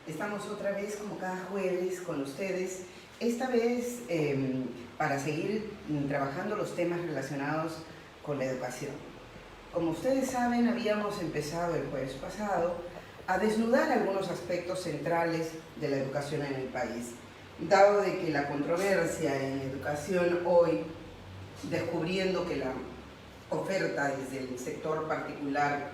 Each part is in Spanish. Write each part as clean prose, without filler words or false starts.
Estamos otra vez como cada jueves con ustedes, esta vez para seguir trabajando los temas relacionados con la educación. Como ustedes saben, habíamos empezado el jueves pasado a desnudar algunos aspectos centrales de la educación en el país, dado de que la controversia en educación hoy, descubriendo que la oferta desde el sector particular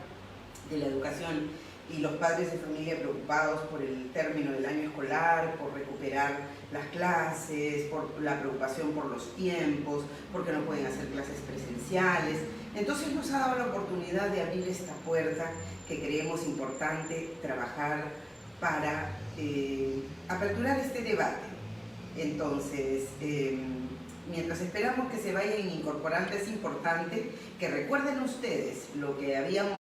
de la educación y los padres de familia preocupados por el término del año escolar, por recuperar las clases, por la preocupación por los tiempos, porque no pueden hacer clases presenciales. Entonces nos ha dado la oportunidad de abrir esta puerta que creemos importante trabajar para aperturar este debate. Entonces, mientras esperamos que se vayan incorporando, es importante que recuerden ustedes lo que habíamos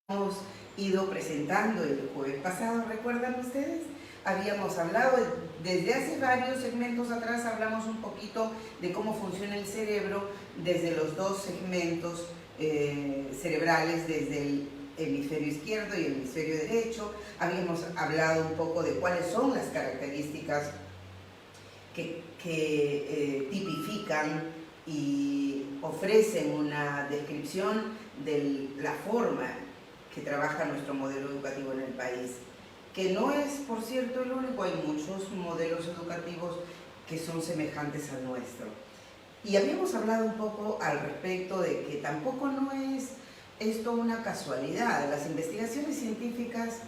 ido presentando el jueves pasado. ¿Recuerdan ustedes? Habíamos hablado, desde hace varios segmentos atrás, hablamos un poquito de cómo funciona el cerebro desde los dos segmentos cerebrales, desde el hemisferio izquierdo y el hemisferio derecho. Habíamos hablado un poco de cuáles son las características que tipifican y ofrecen una descripción de la forma que trabaja nuestro modelo educativo en el país, que no es, por cierto, el único. Hay muchos modelos educativos que son semejantes al nuestro. Y habíamos hablado un poco al respecto de que tampoco no es esto una casualidad. Las investigaciones científicas,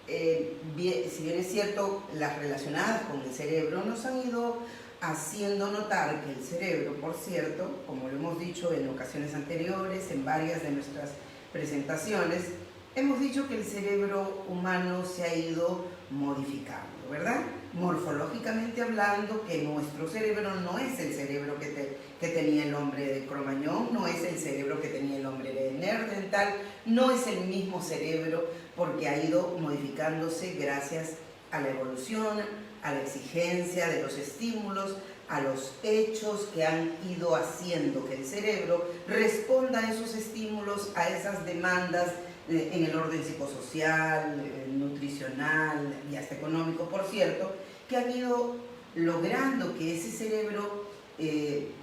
si bien es cierto, las relacionadas con el cerebro, nos han ido haciendo notar que el cerebro, por cierto, como lo hemos dicho en ocasiones anteriores, en varias de nuestras presentaciones, hemos dicho que el cerebro humano se ha ido modificando, ¿verdad? Morfológicamente hablando, que nuestro cerebro no es el cerebro que tenía el hombre de Cro-Magnon, no es el cerebro que tenía el hombre de Neandertal, no es el mismo cerebro porque ha ido modificándose gracias a la evolución, a la exigencia de los estímulos, a los hechos que han ido haciendo que el cerebro responda a esos estímulos, a esas demandas en el orden psicosocial, nutricional y hasta económico, por cierto, que han ido logrando que ese cerebro,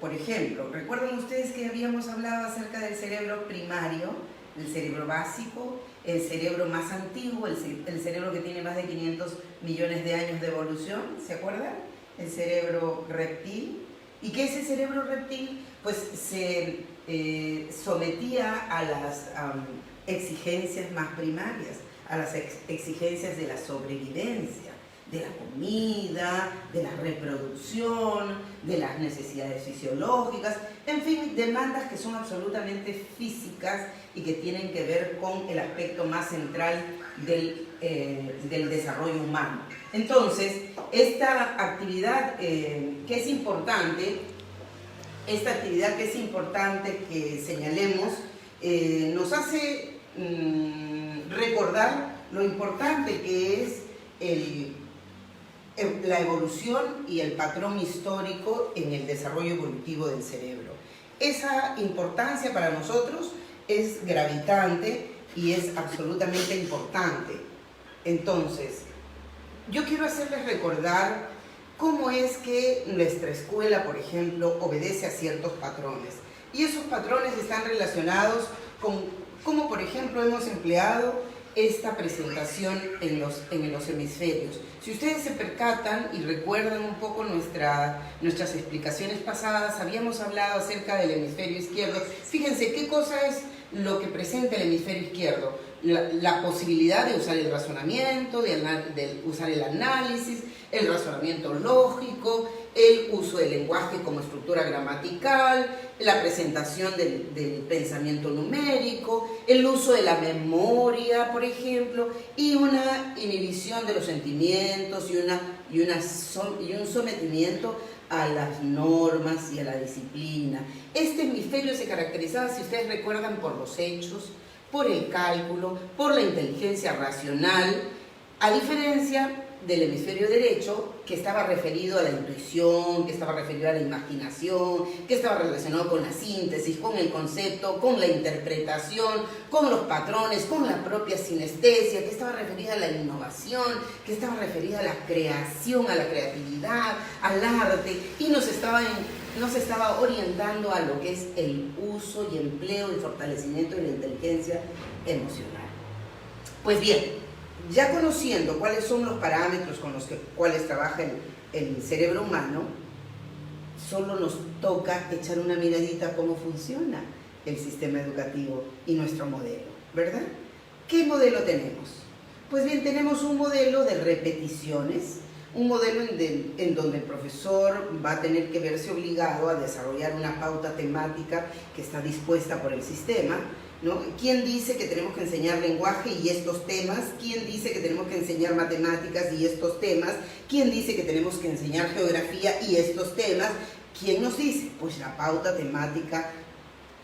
por ejemplo, ¿recuerdan ustedes que habíamos hablado acerca del cerebro primario, el cerebro básico, el cerebro más antiguo, el cerebro que tiene más de 500 millones de años de evolución? ¿Se acuerdan? El cerebro reptil, y que ese cerebro reptil pues se sometía a las exigencias más primarias, a las exigencias de la sobrevivencia, de la comida, de la reproducción, de las necesidades fisiológicas, en fin, demandas que son absolutamente físicas y que tienen que ver con el aspecto más central del desarrollo humano. Entonces, esta actividad que es importante, que señalemos, nos hace recordar lo importante que es la evolución y el patrón histórico en el desarrollo evolutivo del cerebro. Esa importancia para nosotros es gravitante y es absolutamente importante. Entonces, yo quiero hacerles recordar cómo es que nuestra escuela, por ejemplo, obedece a ciertos patrones. Y esos patrones están relacionados con cómo, por ejemplo, hemos empleado esta presentación en los hemisferios. Si ustedes se percatan y recuerdan un poco nuestras explicaciones pasadas, habíamos hablado acerca del hemisferio izquierdo. Fíjense qué cosa es lo que presenta el hemisferio izquierdo. La posibilidad de usar el razonamiento, de usar el análisis, el razonamiento lógico, el uso del lenguaje como estructura gramatical, la presentación del pensamiento numérico, el uso de la memoria, por ejemplo, y una inhibición de los sentimientos y un sometimiento a las normas y a la disciplina. Este hemisferio se caracterizaba, si ustedes recuerdan, por los hechos, por el cálculo, por la inteligencia racional, a diferencia del hemisferio derecho, que estaba referido a la intuición, que estaba referido a la imaginación, que estaba relacionado con la síntesis, con el concepto, con la interpretación, con los patrones, con la propia sinestesia, que estaba referida a la innovación, que estaba referida a la creación, a la creatividad, al arte, y nos estaba orientando a lo que es el uso y empleo y fortalecimiento de la inteligencia emocional. Pues bien, ya conociendo cuáles son los parámetros con los cuales trabaja el cerebro humano, solo nos toca echar una miradita a cómo funciona el sistema educativo y nuestro modelo, ¿verdad? ¿Qué modelo tenemos? Pues bien, tenemos un modelo de repeticiones, un modelo en donde el profesor va a tener que verse obligado a desarrollar una pauta temática que está dispuesta por el sistema, ¿no? ¿Quién dice que tenemos que enseñar lenguaje y estos temas? ¿Quién dice que tenemos que enseñar matemáticas y estos temas? ¿Quién dice que tenemos que enseñar geografía y estos temas? ¿Quién nos dice? Pues la pauta temática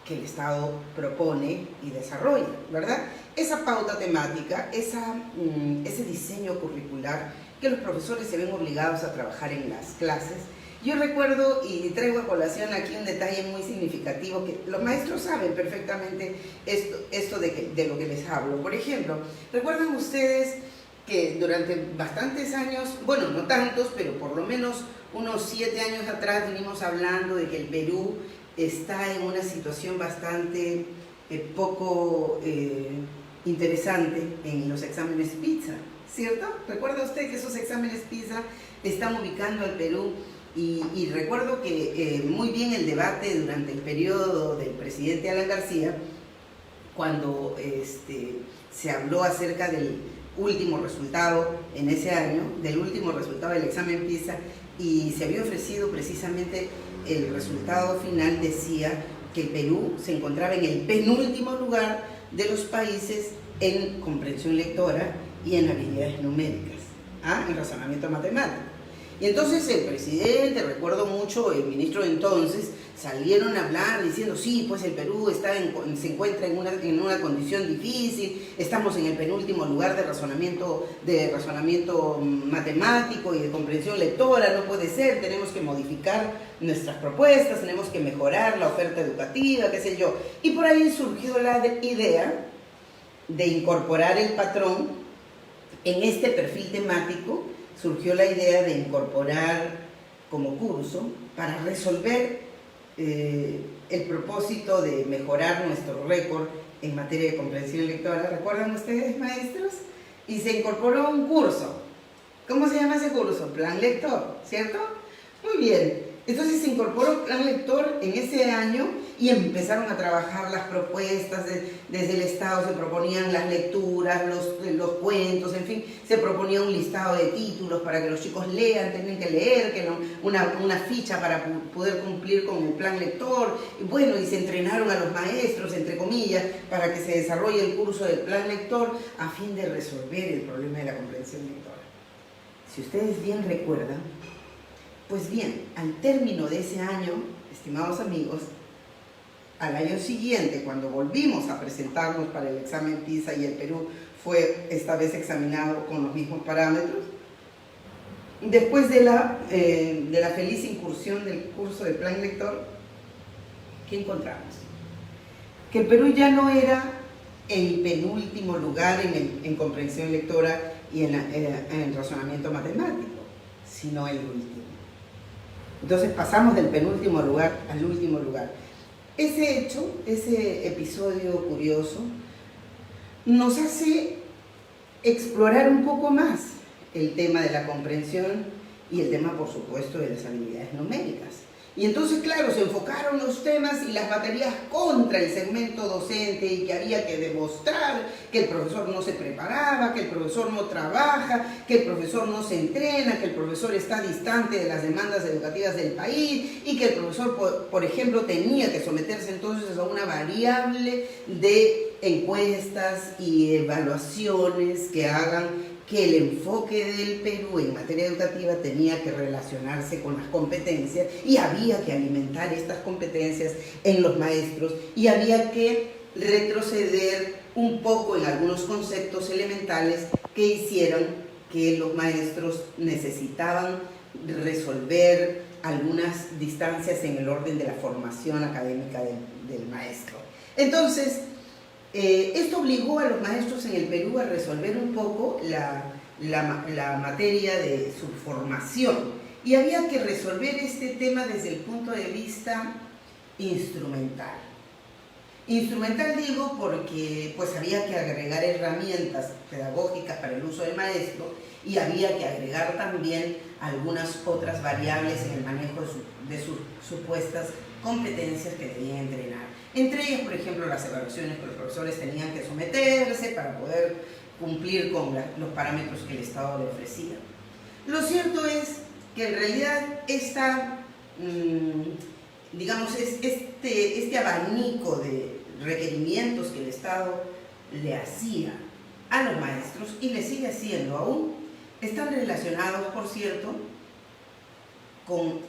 que el Estado propone y desarrolla, ¿verdad? Esa pauta temática, ese diseño curricular que los profesores se ven obligados a trabajar en las clases. Yo recuerdo y traigo a colación aquí un detalle muy significativo que los maestros saben perfectamente esto de lo que les hablo. Por ejemplo, ¿recuerdan ustedes que durante bastantes años, bueno, no tantos, pero por lo menos unos 7 años atrás venimos hablando de que el Perú está en una situación bastante poco interesante en los exámenes PISA, ¿cierto? ¿Recuerda usted que esos exámenes PISA están ubicando al Perú? Y recuerdo que muy bien el debate durante el periodo del presidente Alan García, cuando se habló acerca del último resultado en ese año, del último resultado del examen PISA, y se había ofrecido precisamente el resultado final, decía que el Perú se encontraba en el penúltimo lugar de los países en comprensión lectora y en habilidades numéricas, en razonamiento matemático. Y entonces el presidente, recuerdo mucho, el ministro de entonces, salieron a hablar diciendo, sí, pues el Perú se encuentra en una condición difícil, estamos en el penúltimo lugar de razonamiento matemático y de comprensión lectora, no puede ser, tenemos que modificar nuestras propuestas, tenemos que mejorar la oferta educativa, qué sé yo. Y por ahí surgió la idea de incorporar el patrón en este perfil temático. Surgió la idea de incorporar como curso para resolver el propósito de mejorar nuestro récord en materia de comprensión lectora. ¿Recuerdan ustedes, maestros? Y se incorporó un curso. ¿Cómo se llama ese curso? Plan Lector, ¿cierto? Muy bien. Entonces se incorporó Plan Lector en ese año y empezaron a trabajar las propuestas. Desde el Estado se proponían las lecturas, los cuentos, en fin, se proponía un listado de títulos para que los chicos lean, tienen que leer, que no, una ficha para poder cumplir con el Plan Lector. Y bueno, y se entrenaron a los maestros, entre comillas, para que se desarrolle el curso del Plan Lector a fin de resolver el problema de la comprensión lectora. Si ustedes bien recuerdan, pues bien, al término de ese año, estimados amigos, al año siguiente, cuando volvimos a presentarnos para el examen PISA y el Perú fue esta vez examinado con los mismos parámetros, después de la feliz incursión del curso de Plan Lector, ¿qué encontramos? Que el Perú ya no era el penúltimo lugar en comprensión lectora y en razonamiento matemático, sino el último. Entonces pasamos del penúltimo lugar al último lugar. Ese hecho, ese episodio curioso, nos hace explorar un poco más el tema de la comprensión y el tema, por supuesto, de las habilidades numéricas. Y entonces, claro, se enfocaron los temas y las baterías contra el segmento docente y que había que demostrar que el profesor no se preparaba, que el profesor no trabaja, que el profesor no se entrena, que el profesor está distante de las demandas educativas del país y que el profesor, por ejemplo, tenía que someterse entonces a una variable de encuestas y evaluaciones que hagan que el enfoque del Perú en materia educativa tenía que relacionarse con las competencias y había que alimentar estas competencias en los maestros y había que retroceder un poco en algunos conceptos elementales que hicieran que los maestros necesitaban resolver algunas distancias en el orden de la formación académica del maestro. Entonces, esto obligó a los maestros en el Perú a resolver un poco la materia de su formación, y había que resolver este tema desde el punto de vista instrumental. Instrumental digo porque pues había que agregar herramientas pedagógicas para el uso del maestro, y había que agregar también algunas otras variables en el manejo de sus supuestas competencias que debían entrenar. Entre ellas, por ejemplo, las evaluaciones que los profesores tenían que someterse para poder cumplir con los parámetros que el Estado le ofrecía. Lo cierto es que en realidad digamos, este abanico de requerimientos que el Estado le hacía a los maestros, y le sigue haciendo aún, están relacionados, por cierto, con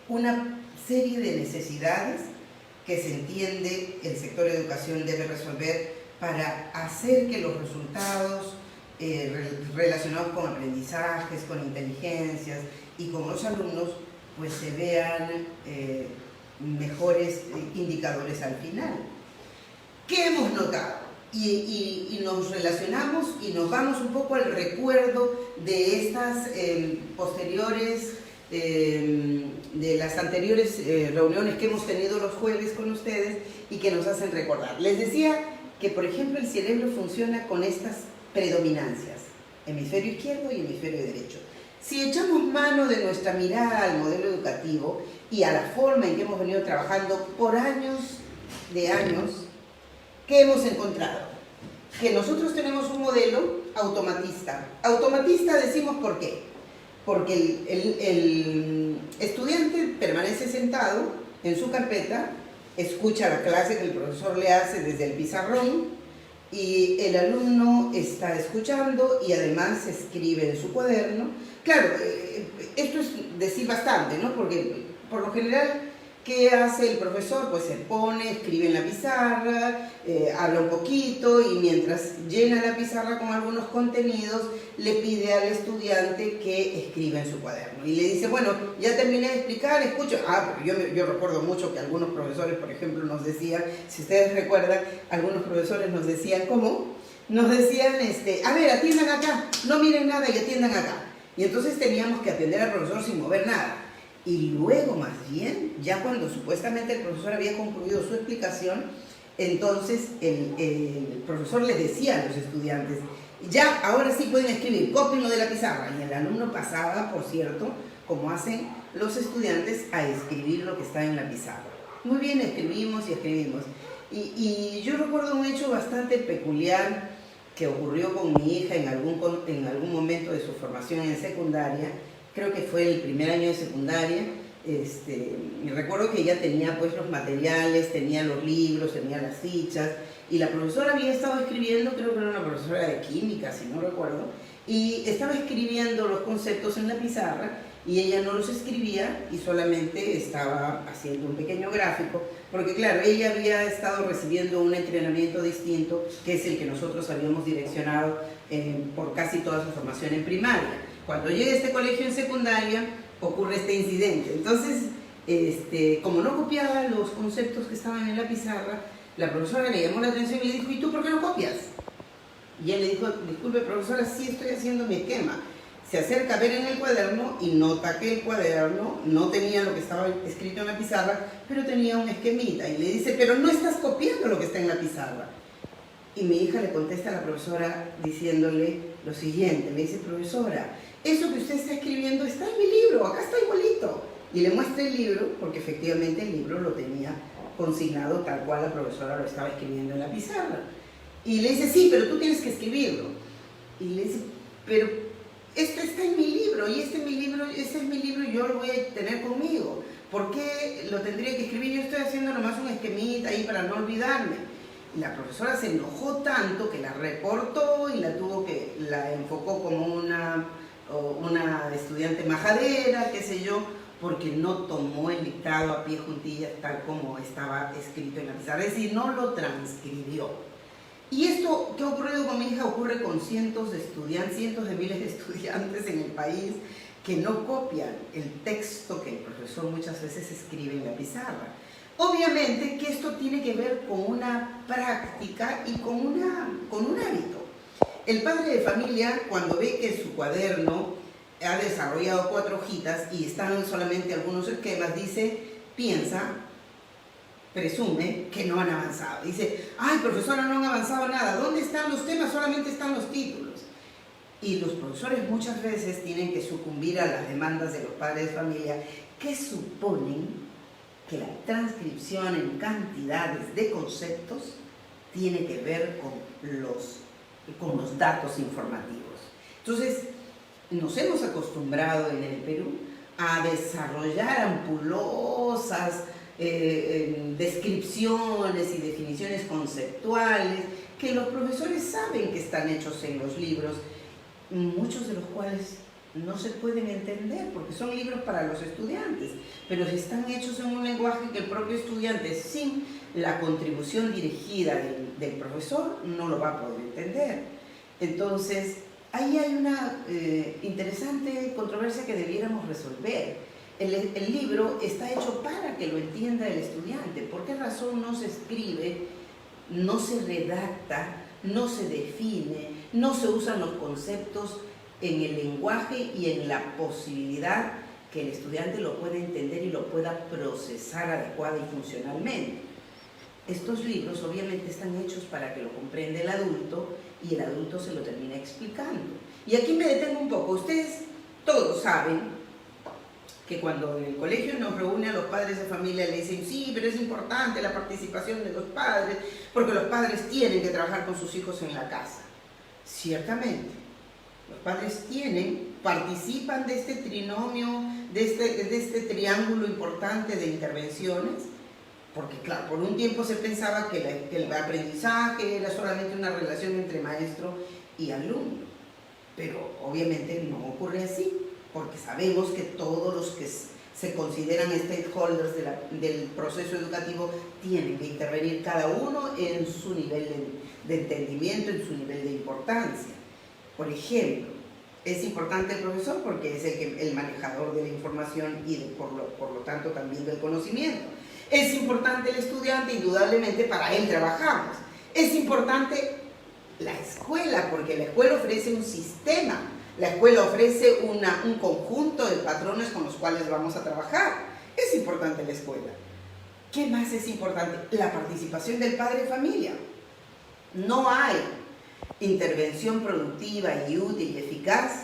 una serie de necesidades que se entiende el sector de educación debe resolver para hacer que los resultados relacionados con aprendizajes, con inteligencias y con los alumnos, pues se vean mejores indicadores al final. ¿Qué hemos notado? Y nos relacionamos y nos vamos un poco al recuerdo de estas posteriores, de las anteriores reuniones que hemos tenido los jueves con ustedes y que nos hacen recordar. Les decía que, por ejemplo, el cerebro funciona con estas predominancias, hemisferio izquierdo y hemisferio derecho. Si echamos mano de nuestra mirada al modelo educativo y a la forma en que hemos venido trabajando por años de años, ¿qué hemos encontrado? Que nosotros tenemos un modelo automatista. Automatista decimos ¿por qué? Porque el estudiante permanece sentado en su carpeta, escucha la clase que el profesor le hace desde el pizarrón, y el alumno está escuchando y además escribe en su cuaderno. Claro, esto es decir bastante, ¿no? Porque por lo general, ¿qué hace el profesor? Pues se pone, escribe en la pizarra, habla un poquito, y mientras llena la pizarra con algunos contenidos, le pide al estudiante que escriba en su cuaderno. Y le dice, bueno, ya terminé de explicar, escucho. Porque yo recuerdo mucho que algunos profesores, por ejemplo, nos decían, si ustedes recuerdan, algunos profesores nos decían, ¿cómo? Nos decían, a ver, atiendan acá, no miren nada y atiendan acá. Y entonces teníamos que atender al profesor sin mover nada. Y luego, más bien, ya cuando supuestamente el profesor había concluido su explicación, entonces el profesor les decía a los estudiantes, ya, ahora sí pueden escribir, cópienlo de la pizarra. Y el alumno pasaba, por cierto, como hacen los estudiantes, a escribir lo que está en la pizarra. Muy bien, escribimos y escribimos. Y yo recuerdo un hecho bastante peculiar que ocurrió con mi hija en algún momento de su formación en secundaria. Creo que fue el primer año de secundaria. Y recuerdo que ella tenía pues los materiales, tenía los libros, tenía las fichas, y la profesora había estado escribiendo, creo que era una profesora de química, si no recuerdo, y estaba escribiendo los conceptos en la pizarra, y ella no los escribía y solamente estaba haciendo un pequeño gráfico, porque claro, ella había estado recibiendo un entrenamiento distinto, que es el que nosotros habíamos direccionado por casi toda su formación en primaria. Cuando llega a este colegio en secundaria, ocurre este incidente. Entonces, como no copiaba los conceptos que estaban en la pizarra, la profesora le llamó la atención y le dijo, ¿y tú por qué no copias? Y él le dijo, disculpe profesora, sí estoy haciendo mi esquema. Se acerca a ver en el cuaderno y nota que el cuaderno no tenía lo que estaba escrito en la pizarra, pero tenía un esquemita. Y le dice, pero no estás copiando lo que está en la pizarra. Y mi hija le contesta a la profesora diciéndole lo siguiente, le dice, profesora, eso que usted está escribiendo está en mi libro, acá está igualito. Y le muestra el libro, porque efectivamente el libro lo tenía consignado tal cual la profesora lo estaba escribiendo en la pizarra. Y le dice, sí, pero tú tienes que escribirlo. Y le dice, pero esto está en mi libro, y este es mi libro y yo lo voy a tener conmigo. ¿Por qué lo tendría que escribir? Yo estoy haciendo nomás un esquemita ahí para no olvidarme. Y la profesora se enojó tanto que la reportó y la enfocó como una estudiante majadera, qué sé yo, porque no tomó el dictado a pie juntillas tal como estaba escrito en la pizarra, es decir, no lo transcribió. Y esto que ha ocurrido con mi hija ocurre con cientos de miles de estudiantes en el país, que no copian el texto que el profesor muchas veces escribe en la pizarra. Obviamente que esto tiene que ver con una práctica y con un hábito. El padre de familia, cuando ve que su cuaderno ha desarrollado 4 hojitas y están solamente algunos esquemas, piensa, presume que no han avanzado. Dice, ay, profesora, no han avanzado nada. ¿Dónde están los temas? Solamente están los títulos. Y los profesores muchas veces tienen que sucumbir a las demandas de los padres de familia, que suponen que la transcripción en cantidades de conceptos tiene que ver con los datos informativos. Entonces, nos hemos acostumbrado en el Perú a desarrollar ampulosas descripciones y definiciones conceptuales que los profesores saben que están hechos en los libros, muchos de los cuales no se pueden entender porque son libros para los estudiantes, pero están hechos en un lenguaje que el propio estudiante, sin la contribución dirigida del profesor, no lo va a poder entender. Entonces, ahí hay una interesante controversia que debiéramos resolver. El libro está hecho para que lo entienda el estudiante. ¿Por qué razón no se escribe, no se redacta, no se define, no se usan los conceptos en el lenguaje y en la posibilidad que el estudiante lo pueda entender y lo pueda procesar adecuada y funcionalmente? Estos libros obviamente están hechos para que lo comprenda el adulto y el adulto se lo termina explicando. Y aquí me detengo un poco. Ustedes todos saben que cuando en el colegio nos reúne a los padres de familia, le dicen, sí, pero es importante la participación de los padres, porque los padres tienen que trabajar con sus hijos en la casa. Ciertamente, los padres participan de este trinomio, de este triángulo importante de intervenciones, porque claro, por un tiempo se pensaba que el aprendizaje era solamente una relación entre maestro y alumno, pero obviamente no ocurre así, porque sabemos que todos los que se consideran stakeholders del proceso educativo tienen que intervenir cada uno en su nivel de entendimiento, en su nivel de importancia. Por ejemplo, es importante el profesor porque es el manejador de la información y por lo tanto también del conocimiento. Es importante el estudiante, indudablemente para él trabajamos. Es importante la escuela porque la escuela ofrece un sistema. La escuela ofrece un conjunto de patrones con los cuales vamos a trabajar. Es importante la escuela. ¿Qué más es importante? La participación del padre de familia. No hay intervención productiva y útil y eficaz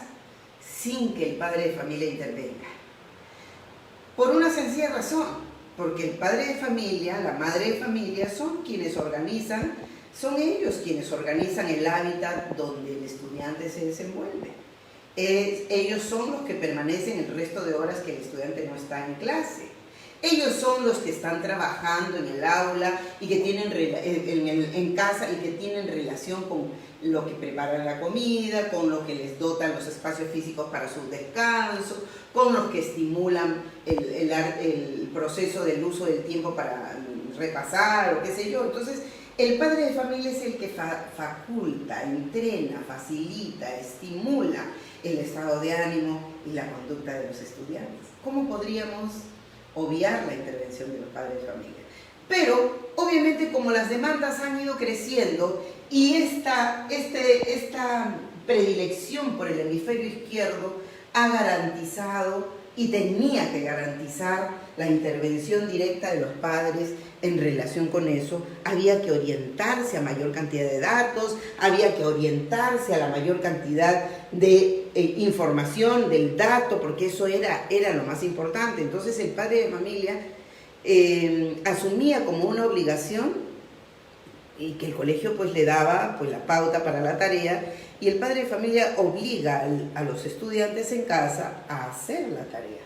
sin que el padre de familia intervenga. Por una sencilla razón, porque el padre de familia, la madre de familia son quienes organizan, son ellos quienes organizan el hábitat donde el estudiante se desenvuelve. Ellos son los que permanecen el resto de horas que el estudiante no está en clase. Ellos son los que están trabajando en el aula y que tienen en casa y que tienen relación con lo que preparan la comida, con lo que les dotan los espacios físicos para su descanso, con los que estimulan el proceso del uso del tiempo para repasar o qué sé yo. Entonces, el padre de familia es el que faculta, entrena, facilita, estimula el estado de ánimo y la conducta de los estudiantes. ¿Cómo podríamos obviar la intervención de los padres de familia? Pero, obviamente, como las demandas han ido creciendo y esta predilección por el hemisferio izquierdo ha garantizado y tenía que garantizar la intervención directa de los padres en relación con eso, había que orientarse a mayor cantidad de datos, había que orientarse a la mayor cantidad de información del dato, porque eso era lo más importante. Entonces el padre de familia asumía como una obligación y que el colegio pues le daba pues la pauta para la tarea, y el padre de familia obliga a los estudiantes en casa a hacer la tarea.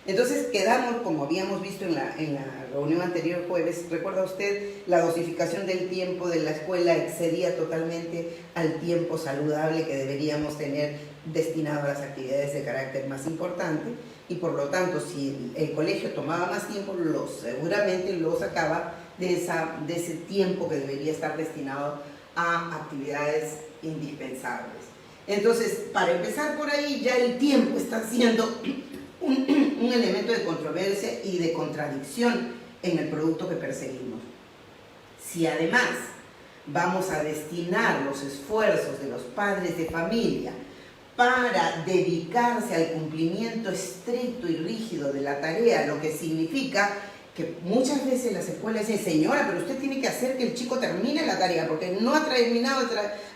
Entonces quedamos, como habíamos visto en la reunión anterior jueves, ¿recuerda usted? La dosificación del tiempo de la escuela excedía totalmente al tiempo saludable que deberíamos tener destinado a las actividades de carácter más importante, y por lo tanto, si el colegio tomaba más tiempo, seguramente lo sacaba de ese tiempo que debería estar destinado a actividades indispensables. Entonces, para empezar por ahí, ya el tiempo está siendo un elemento de controversia y de contradicción en el producto que perseguimos. Si además vamos a destinar los esfuerzos de los padres de familia para dedicarse al cumplimiento estricto y rígido de la tarea, lo que significa que muchas veces las escuelas dicen, señora, pero usted tiene que hacer que el chico termine la tarea, porque no ha terminado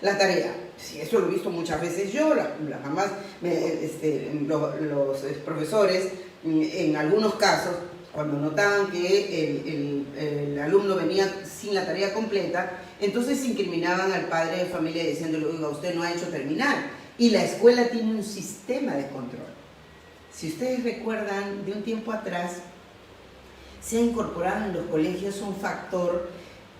la tarea. Sí, eso lo he visto muchas veces yo, las mamás, los profesores, en algunos casos, cuando notaban que el alumno venía sin la tarea completa, entonces incriminaban al padre de familia diciéndole, oiga, usted no ha hecho terminar. Y la escuela tiene un sistema de control. Si ustedes recuerdan, de un tiempo atrás, se ha incorporado en los colegios un factor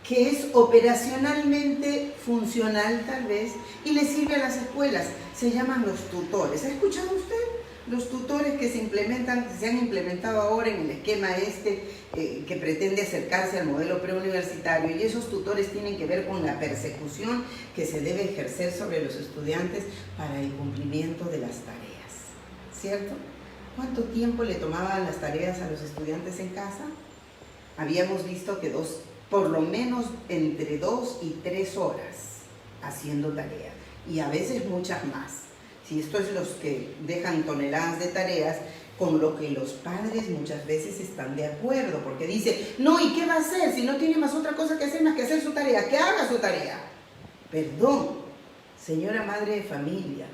que es operacionalmente funcional tal vez y le sirve a las escuelas. Se llaman los tutores. ¿Ha escuchado usted? Los tutores que se han implementado ahora en el esquema que pretende acercarse al modelo preuniversitario, y esos tutores tienen que ver con la persecución que se debe ejercer sobre los estudiantes para el cumplimiento de las tareas, ¿cierto? ¿Cuánto tiempo le tomaban las tareas a los estudiantes en casa? Habíamos visto que por lo menos entre 2 y 3 horas haciendo tarea, y a veces muchas más. Si esto es los que dejan toneladas de tareas, con lo que los padres muchas veces están de acuerdo, porque dice, no, ¿y qué va a hacer? Si no tiene más otra cosa que hacer más que hacer su tarea, que haga su tarea. Perdón, señora madre de familia,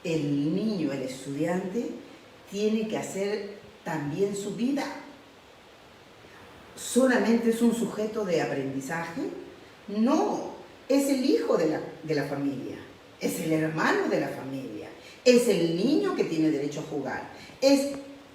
el niño, el estudiante, tiene que hacer también su vida. ¿Solamente es un sujeto de aprendizaje? No, es el hijo de la familia. Es el hermano de la familia, es el niño que tiene derecho a jugar, es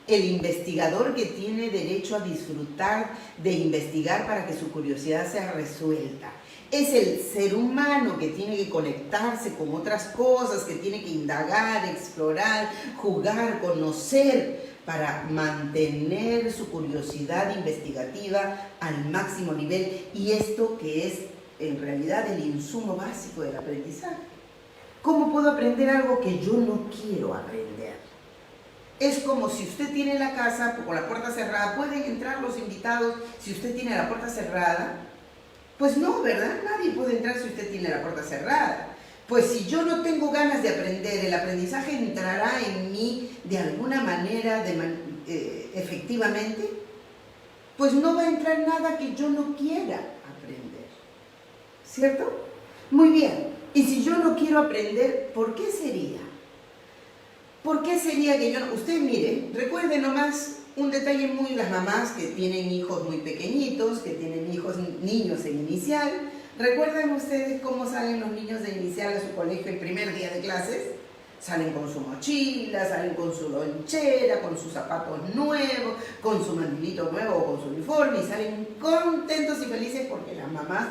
el investigador que tiene derecho a disfrutar de investigar para que su curiosidad sea resuelta, es el ser humano que tiene que conectarse con otras cosas, que tiene que indagar, explorar, jugar, conocer, para mantener su curiosidad investigativa al máximo nivel, y esto que es en realidad el insumo básico del aprendizaje. ¿Cómo puedo aprender algo que yo no quiero aprender? Es como si usted tiene la casa con la puerta cerrada, ¿pueden entrar los invitados si usted tiene la puerta cerrada? Pues no, ¿verdad? Nadie puede entrar si usted tiene la puerta cerrada. Pues si yo no tengo ganas de aprender, el aprendizaje entrará en mí de alguna manera, efectivamente, pues no va a entrar nada que yo no quiera aprender. ¿Cierto? Muy bien. Y si yo no quiero aprender, ¿por qué sería? ¿Por qué sería que yo no? Usted mire, recuerde nomás un detalle muy, las mamás que tienen hijos muy pequeñitos, que tienen niños en inicial. ¿Recuerdan ustedes cómo salen los niños de inicial a su colegio el primer día de clases? Salen con su mochila, salen con su lonchera, con sus zapatos nuevos, con su mandilito nuevo o con su uniforme, y salen contentos y felices porque las mamás,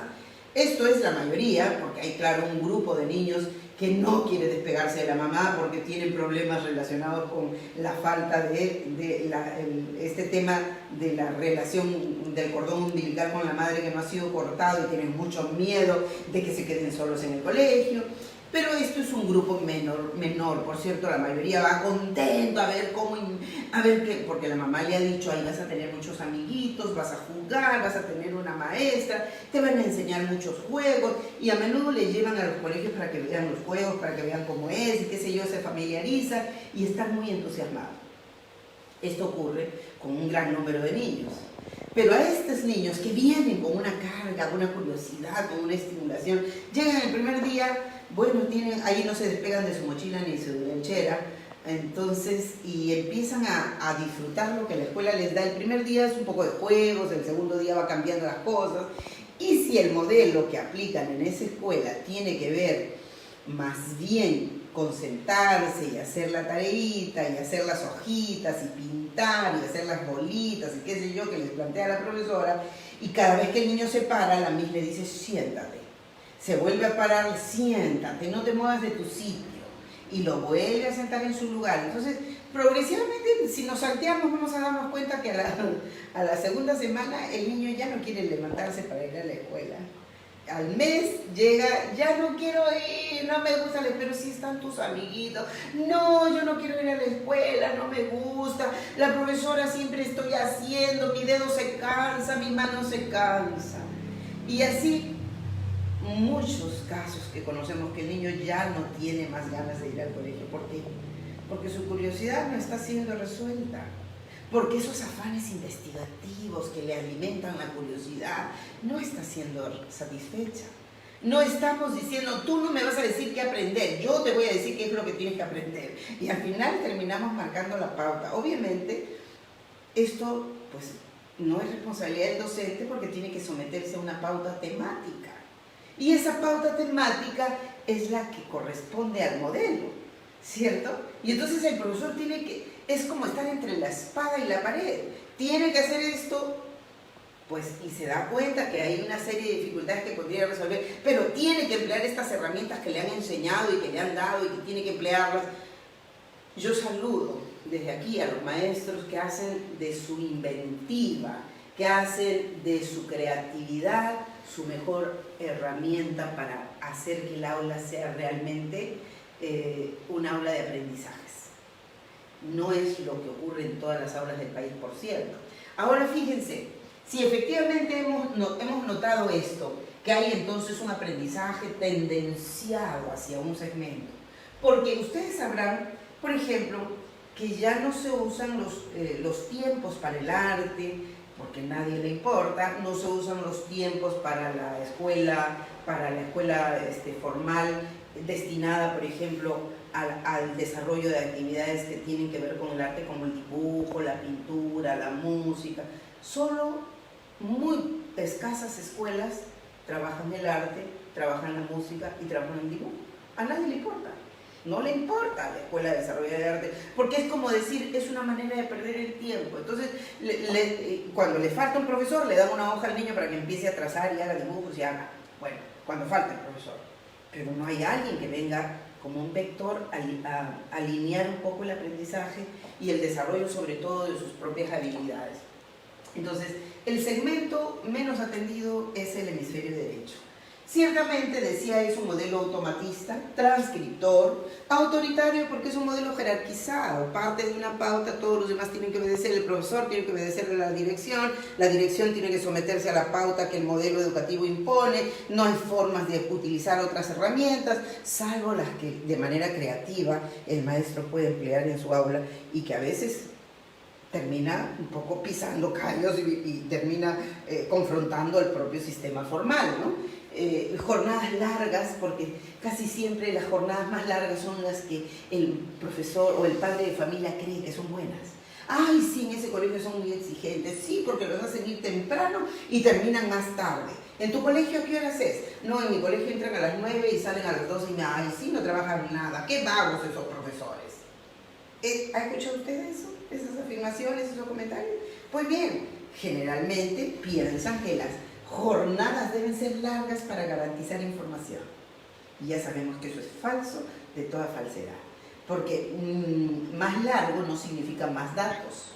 esto es la mayoría, porque hay claro un grupo de niños que no quiere despegarse de la mamá porque tienen problemas relacionados con la falta de este tema de la relación del cordón umbilical con la madre que no ha sido cortado, y tienen mucho miedo de que se queden solos en el colegio. Pero esto es un grupo menor, por cierto, la mayoría va contento a ver qué, porque la mamá le ha dicho, ahí vas a tener muchos amiguitos, vas a jugar, vas a tener una maestra, te van a enseñar muchos juegos, y a menudo le llevan a los colegios para que vean los juegos, para que vean cómo es, y qué sé yo, se familiarizan y están muy entusiasmados. Esto ocurre con un gran número de niños. Pero a estos niños que vienen con una carga, con una curiosidad, con una estimulación, llegan el primer día, bueno, ahí no se despegan de su mochila ni de su lonchera, entonces, y empiezan a disfrutar lo que la escuela les da. El primer día es un poco de juegos, el segundo día va cambiando las cosas, y si el modelo que aplican en esa escuela tiene que ver más bien con sentarse y hacer la tareita y hacer las hojitas y pintar y hacer las bolitas y qué sé yo que les plantea la profesora, y cada vez que el niño se para, la Miss le dice siéntate, se vuelve a parar, siéntate, no te muevas de tu sitio, y lo vuelve a sentar en su lugar. Entonces, progresivamente, si nos salteamos, vamos a darnos cuenta que a la segunda semana el niño ya no quiere levantarse para ir a la escuela. al mes llega, ya no quiero ir, no me gusta, pero sí están tus amiguitos, no, yo no quiero ir a la escuela, no me gusta, la profesora siempre estoy haciendo, mi dedo se cansa, mi mano se cansa. Y así, muchos casos que conocemos que el niño ya no tiene más ganas de ir al colegio. ¿Por qué? Porque su curiosidad no está siendo resuelta. Porque esos afanes investigativos que le alimentan la curiosidad no está siendo satisfecha. No estamos diciendo, tú no me vas a decir qué aprender, yo te voy a decir qué es lo que tienes que aprender. Y al final terminamos marcando la pauta. Obviamente, esto pues no es responsabilidad del docente porque tiene que someterse a una pauta temática. Y esa pauta temática es la que corresponde al modelo, ¿cierto? Y entonces el profesor tiene que, es como estar entre la espada y la pared. Tiene que hacer esto, pues, y se da cuenta que hay una serie de dificultades que podría resolver, pero tiene que emplear estas herramientas que le han enseñado y que le han dado y que tiene que emplearlas. Yo saludo desde aquí a los maestros que hacen de su inventiva, que hacen de su creatividad su mejor herramienta para hacer que el aula sea realmente un aula de aprendizajes. No es lo que ocurre en todas las aulas del país, por cierto. Ahora fíjense, si efectivamente hemos notado esto, que hay entonces un aprendizaje tendenciado hacia un segmento, porque ustedes sabrán, por ejemplo, que ya no se usan los tiempos para el arte, porque a nadie le importa, no se usan los tiempos para la escuela formal, destinada, por ejemplo, al desarrollo de actividades que tienen que ver con el arte, como el dibujo, la pintura, la música. Solo muy escasas escuelas trabajan el arte, trabajan la música y trabajan el dibujo. A nadie le importa. No le importa a la escuela de desarrollo de arte, porque es como decir, es una manera de perder el tiempo. Entonces, cuando le falta un profesor, le dan una hoja al niño para que empiece a trazar y haga dibujos y haga. Bueno, cuando falta el profesor. Pero no hay alguien que venga como un vector a alinear un poco el aprendizaje y el desarrollo, sobre todo, de sus propias habilidades. Entonces, el segmento menos atendido es el hemisferio derecho. Ciertamente, decía, es un modelo automatista, transcriptor, autoritario porque es un modelo jerarquizado, parte de una pauta, todos los demás tienen que obedecer, el profesor tiene que obedecerle a la dirección tiene que someterse a la pauta que el modelo educativo impone, no hay formas de utilizar otras herramientas, salvo las que de manera creativa el maestro puede emplear en su aula y que a veces termina un poco pisando callos y termina confrontando el propio sistema formal, ¿no? Jornadas largas, porque casi siempre las jornadas más largas son las que el profesor o el padre de familia cree que son buenas. Ay, sí, en ese colegio son muy exigentes, sí, porque los hacen ir temprano y terminan más tarde. ¿En tu colegio a qué horas es? No, en mi colegio entran a las 9 y salen a las 12 y ay, sí, no trabajan nada, qué vagos esos profesores. ¿Ha escuchado usted eso? ¿Esas afirmaciones, esos comentarios? Pues bien, generalmente piensan que las jornadas deben ser largas para garantizar información. Y ya sabemos que eso es falso, de toda falsedad. Porque más largo no significa más datos.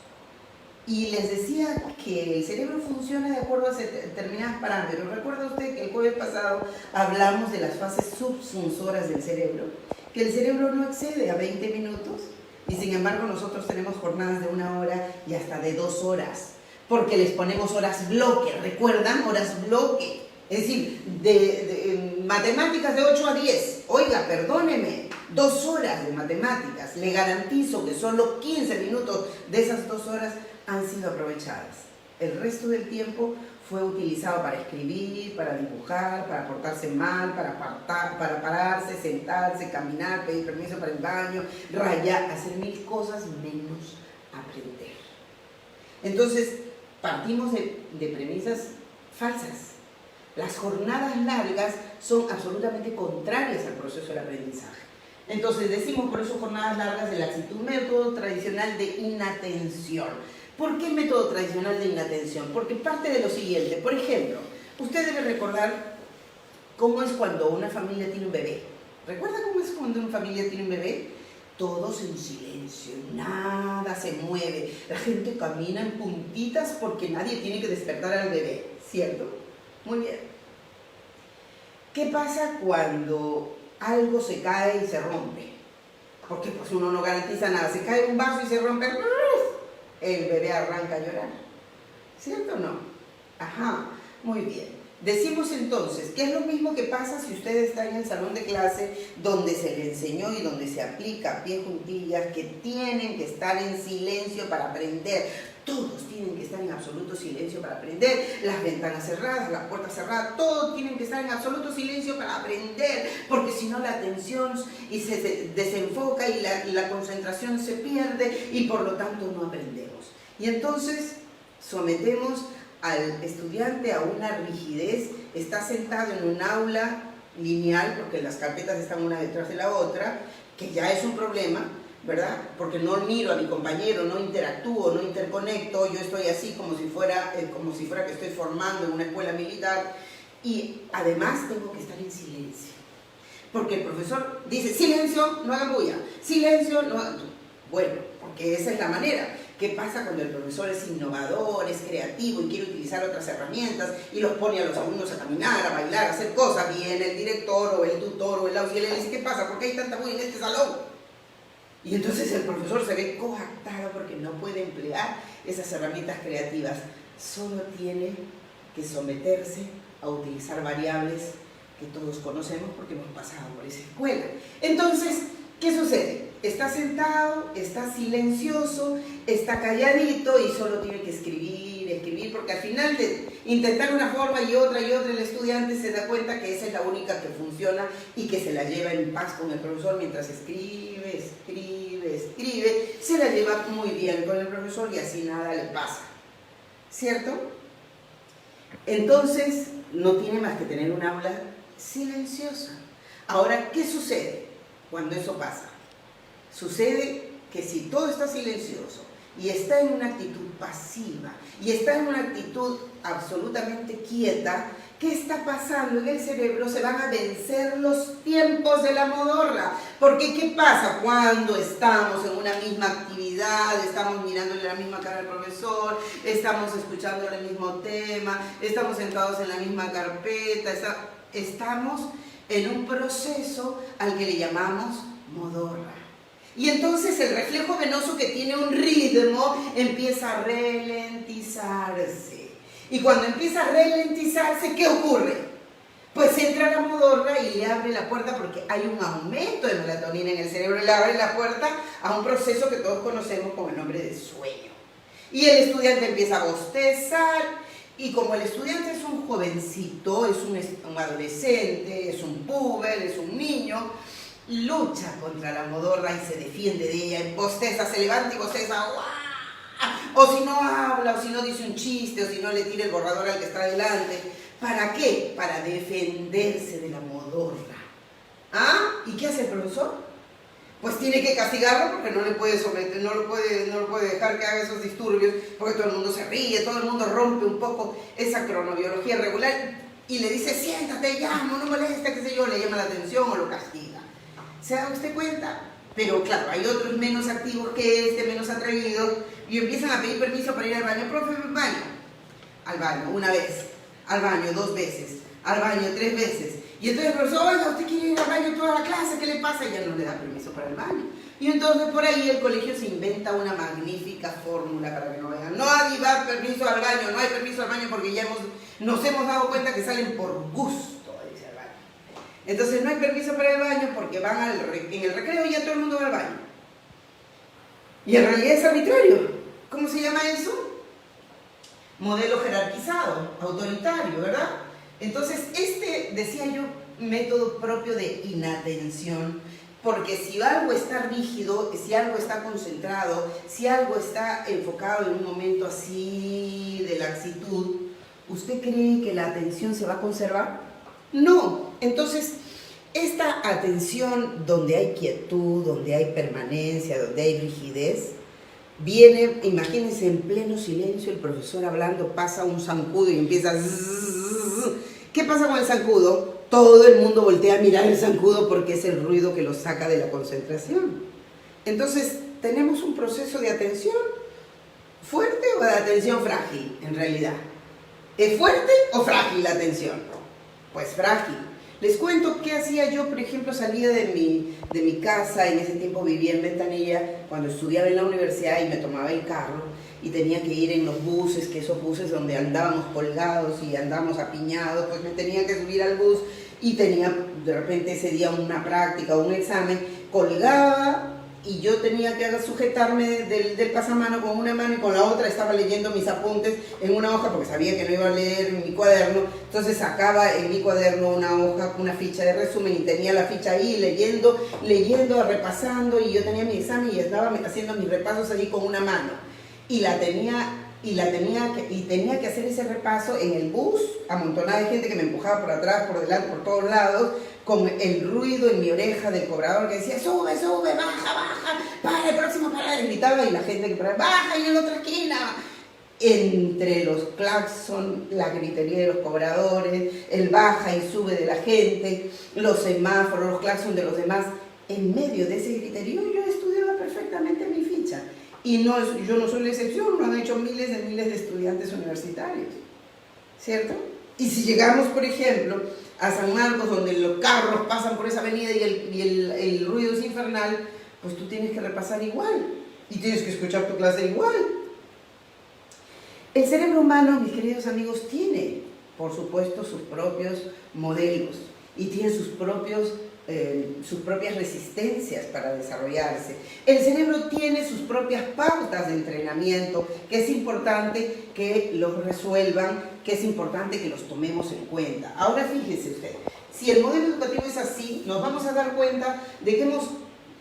Y les decía que el cerebro funciona de acuerdo a determinados parámetros. ¿Recuerda usted que el jueves pasado hablamos de las fases subsunsoras del cerebro? Que el cerebro no excede a 20 minutos. Y sin embargo nosotros tenemos jornadas de 1 hora y hasta de 2 horas. Porque les ponemos horas bloque, ¿recuerdan? Horas bloque. Es decir, de matemáticas de 8 a 10. Oiga, perdóneme, 2 horas de matemáticas. Le garantizo que solo 15 minutos de esas 2 horas han sido aprovechadas. El resto del tiempo fue utilizado para escribir, para dibujar, para portarse mal, para pararse, sentarse, caminar, pedir permiso para el baño, rayar, hacer 1000 cosas menos aprender. Entonces, partimos de premisas falsas. Las jornadas largas son absolutamente contrarias al proceso del aprendizaje. Entonces decimos por eso jornadas largas de laxitud, método tradicional de inatención. ¿Por qué método tradicional de inatención? Porque parte de lo siguiente. Por ejemplo, usted debe recordar cómo es cuando una familia tiene un bebé. ¿Recuerda cómo es cuando una familia tiene un bebé? Todos en silencio, nada se mueve. La gente camina en puntitas porque nadie tiene que despertar al bebé, ¿cierto? Muy bien. ¿Qué pasa cuando algo se cae y se rompe? Porque pues uno no garantiza nada. Se cae un vaso y se rompe, el bebé arranca a llorar. ¿Cierto o no? Ajá, muy bien. Decimos entonces que es lo mismo que pasa si usted está en el salón de clase donde se le enseñó y donde se aplica a pie juntillas que tienen que estar en silencio para aprender. Todos tienen que estar en absoluto silencio para aprender. Las ventanas cerradas, las puertas cerradas, todos tienen que estar en absoluto silencio para aprender, porque si no la atención y se desenfoca y la concentración se pierde y por lo tanto no aprendemos. Y entonces sometemos al estudiante a una rigidez, está sentado en un aula lineal, porque las carpetas están una detrás de la otra, que ya es un problema, ¿verdad? Porque no miro a mi compañero, no interactúo, no interconecto, yo estoy así como si fuera que estoy formando en una escuela militar, y además tengo que estar en silencio, porque el profesor dice, silencio, no hagan bulla, silencio, no hagan... Bueno, porque esa es la manera. ¿Qué pasa cuando el profesor es innovador, es creativo y quiere utilizar otras herramientas y los pone a los alumnos a caminar, a bailar, a hacer cosas? Viene el director o el tutor o el auxiliar y le dice, ¿qué pasa? ¿Por qué hay tanta bulla en este salón? Y entonces el profesor se ve coactado porque no puede emplear esas herramientas creativas. Solo tiene que someterse a utilizar variables que todos conocemos porque hemos pasado por esa escuela. Entonces, ¿qué sucede? Está sentado, está silencioso, está calladito y solo tiene que escribir, porque al final de intentar una forma y otra, el estudiante se da cuenta que esa es la única que funciona y que se la lleva en paz con el profesor mientras escribe, se la lleva muy bien con el profesor y así nada le pasa, ¿cierto? Entonces, no tiene más que tener un aula silenciosa. Ahora, ¿qué sucede cuando eso pasa? Sucede que si todo está silencioso y está en una actitud pasiva y está en una actitud absolutamente quieta, ¿qué está pasando en el cerebro? Se van a vencer los tiempos de la modorra. Porque ¿qué pasa cuando estamos en una misma actividad, estamos mirándole la misma cara al profesor, estamos escuchando el mismo tema, estamos sentados en la misma carpeta, estamos en un proceso al que le llamamos modorra? Y entonces el reflejo venoso, que tiene un ritmo, empieza a ralentizarse. Y cuando empieza a ralentizarse, ¿qué ocurre? Pues entra la modorra y le abre la puerta, porque hay un aumento de melatonina en el cerebro, le abre la puerta a un proceso que todos conocemos con el nombre de sueño. Y el estudiante empieza a bostezar, y como el estudiante es un jovencito, es un adolescente, es un puber, es un niño, lucha contra la modorra y se defiende de ella, bosteza, se levanta y bosteza, o si no habla, o si no dice un chiste, o si no le tira el borrador al que está delante. ¿Para qué? Para defenderse de la modorra. ¿Ah? ¿Y qué hace el profesor? Pues tiene que castigarlo porque no le puede someter, no lo puede dejar que haga esos disturbios, porque todo el mundo se ríe, todo el mundo rompe un poco esa cronobiología regular y le dice, siéntate, llamo, no molesta, qué sé yo, le llama la atención o lo castiga. ¿Se da usted cuenta? Pero claro, hay otros menos activos que este, menos atrevidos, y empiezan a pedir permiso para ir al baño. Profe, baño. Al baño, una vez. Al baño, 2 veces. Al baño, 3 veces. Y entonces el profesor, oiga, ¿usted quiere ir al baño toda la clase? ¿Qué le pasa? Y ya no le da permiso para el baño. Y entonces por ahí el colegio se inventa una magnífica fórmula para que no vean. No hay permiso al baño, no hay permiso al baño porque ya nos hemos dado cuenta que salen por gusto. Entonces no hay permiso para el baño porque van en el recreo y ya todo el mundo va al baño. Y en realidad es arbitrario. ¿Cómo se llama eso? Modelo jerarquizado, autoritario, ¿verdad? Entonces decía yo, método propio de inatención, porque si algo está rígido, si algo está concentrado, si algo está enfocado en un momento así de laxitud, ¿usted cree que la atención se va a conservar? No. Entonces, esta atención donde hay quietud, donde hay permanencia, donde hay rigidez, viene, imagínense, en pleno silencio, el profesor hablando, pasa un zancudo y empieza a... ¿Qué pasa con el zancudo? Todo el mundo voltea a mirar el zancudo porque es el ruido que lo saca de la concentración. Entonces, tenemos un proceso de atención fuerte o de atención frágil, en realidad. ¿Es fuerte o frágil la atención? Pues frágil. Les cuento qué hacía yo. Por ejemplo, salía de mi casa, en ese tiempo vivía en Ventanilla, cuando estudiaba en la universidad, y me tomaba el carro y tenía que ir en los buses, que esos buses donde andábamos colgados y andábamos apiñados, pues me tenía que subir al bus y tenía de repente ese día una práctica o un examen, colgaba y yo tenía que sujetarme del pasamano con una mano y con la otra estaba leyendo mis apuntes en una hoja porque sabía que no iba a leer mi cuaderno. Entonces sacaba en mi cuaderno una hoja, una ficha de resumen y tenía la ficha ahí leyendo, repasando, y yo tenía mi examen y estaba haciendo mis repasos allí con una mano y tenía que hacer ese repaso en el bus, amontonada de gente que me empujaba por atrás, por delante, por todos lados, con el ruido en mi oreja del cobrador que decía, sube, sube, baja, para, el próximo para, gritaba, y la gente que paraba, baja, y en la otra esquina. Entre los claxon, la gritería de los cobradores, el baja y sube de la gente, los semáforos, los claxon de los demás, en medio de ese griterío yo estudiaba perfectamente mi ficha. Y yo no soy la excepción, lo han hecho miles de estudiantes universitarios, ¿cierto? Y si llegamos, por ejemplo, a San Marcos, donde los carros pasan por esa avenida y el ruido es infernal, pues tú tienes que repasar igual y tienes que escuchar tu clase igual. El cerebro humano, mis queridos amigos, tiene, por supuesto, sus propios modelos y tiene sus propias resistencias para desarrollarse. El cerebro tiene sus propias pautas de entrenamiento, que es importante que los resuelvan, que es importante que los tomemos en cuenta. Ahora fíjese usted, si el modelo educativo es así, nos vamos a dar cuenta de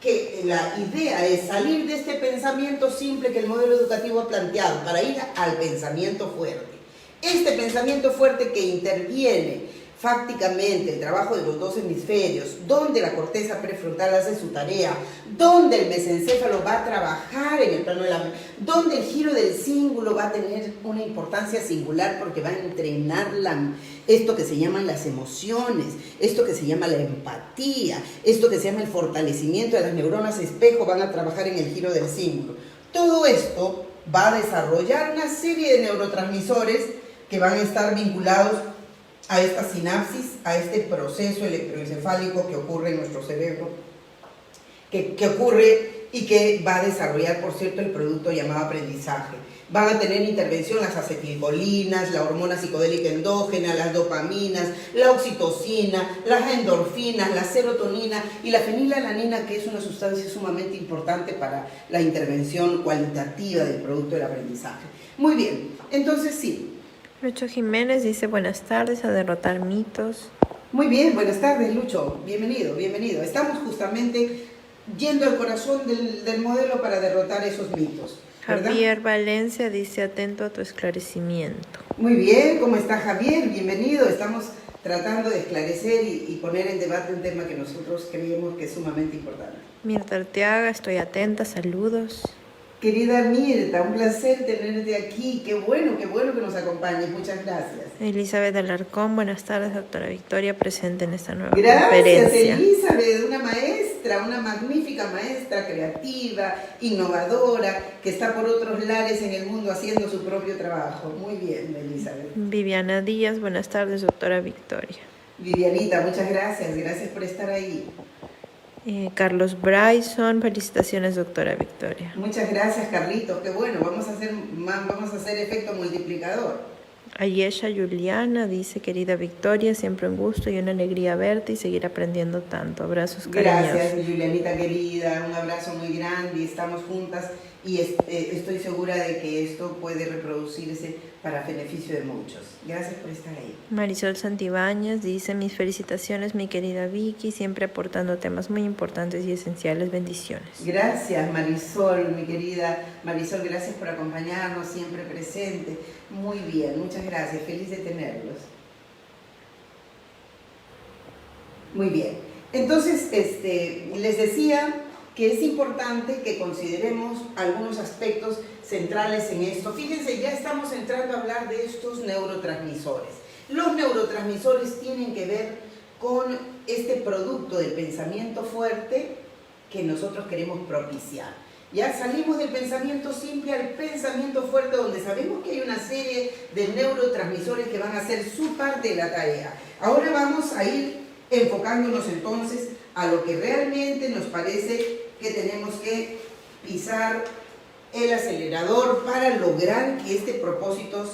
que la idea es salir de este pensamiento simple que el modelo educativo ha planteado para ir al pensamiento fuerte. Este pensamiento fuerte que interviene fácticamente el trabajo de los dos hemisferios, donde la corteza prefrontal hace su tarea, donde el mesencéfalo va a trabajar en el plano de la mente, donde el giro del cíngulo va a tener una importancia singular porque va a entrenar esto que se llaman las emociones, esto que se llama la empatía, esto que se llama el fortalecimiento de las neuronas espejo, van a trabajar en el giro del cíngulo. Todo esto va a desarrollar una serie de neurotransmisores que van a estar vinculados a esta sinapsis, a este proceso electroencefálico que ocurre en nuestro cerebro, que ocurre y que va a desarrollar, por cierto, el producto llamado aprendizaje. Van a tener intervención las acetilcolinas, la hormona psicodélica endógena, las dopaminas, la oxitocina, las endorfinas, la serotonina y la fenilalanina, que es una sustancia sumamente importante para la intervención cualitativa del producto del aprendizaje. Muy bien, entonces sí. Lucho Jiménez dice, buenas tardes, a derrotar mitos. Muy bien, buenas tardes, Lucho. Bienvenido, bienvenido. Estamos justamente yendo al corazón del modelo para derrotar esos mitos, ¿verdad? Javier Valencia dice, atento a tu esclarecimiento. Muy bien, ¿cómo está Javier? Bienvenido. Estamos tratando de esclarecer y poner en debate un tema que nosotros creemos que es sumamente importante. Mirta Arteaga, estoy atenta, saludos. Querida Mirta, un placer tenerte aquí. Qué bueno que nos acompañes. Muchas gracias. Elizabeth Alarcón, buenas tardes, doctora Victoria, presente en esta nueva conferencia. Gracias, Elizabeth, una maestra, una magnífica maestra, creativa, innovadora, que está por otros lares en el mundo haciendo su propio trabajo. Muy bien, Elizabeth. Viviana Díaz, buenas tardes, doctora Victoria. Vivianita, muchas gracias. Gracias por estar ahí. Carlos Bryson, felicitaciones, doctora Victoria. Muchas gracias, Carlitos, qué bueno, vamos a hacer efecto multiplicador. Ayesha Juliana dice, querida Victoria, siempre un gusto y una alegría verte y seguir aprendiendo tanto. Abrazos cariñosos. Gracias, Julianita querida, un abrazo muy grande, y estamos juntas y estoy segura de que esto puede reproducirse para beneficio de muchos. Gracias por estar ahí. Marisol Santibáñez dice, mis felicitaciones, mi querida Vicky, siempre aportando temas muy importantes y esenciales. Bendiciones. Gracias, Marisol, mi querida Marisol, gracias por acompañarnos, siempre presente. Muy bien, muchas gracias, feliz de tenerlos. Muy bien, entonces les decía que es importante que consideremos algunos aspectos centrales en esto. Fíjense, ya estamos entrando a hablar de estos neurotransmisores. Los neurotransmisores tienen que ver con este producto del pensamiento fuerte que nosotros queremos propiciar. Ya salimos del pensamiento simple al pensamiento fuerte, donde sabemos que hay una serie de neurotransmisores que van a hacer su parte de la tarea. Ahora vamos a ir enfocándonos entonces a lo que realmente nos parece que tenemos que pisar el acelerador para lograr que este propósito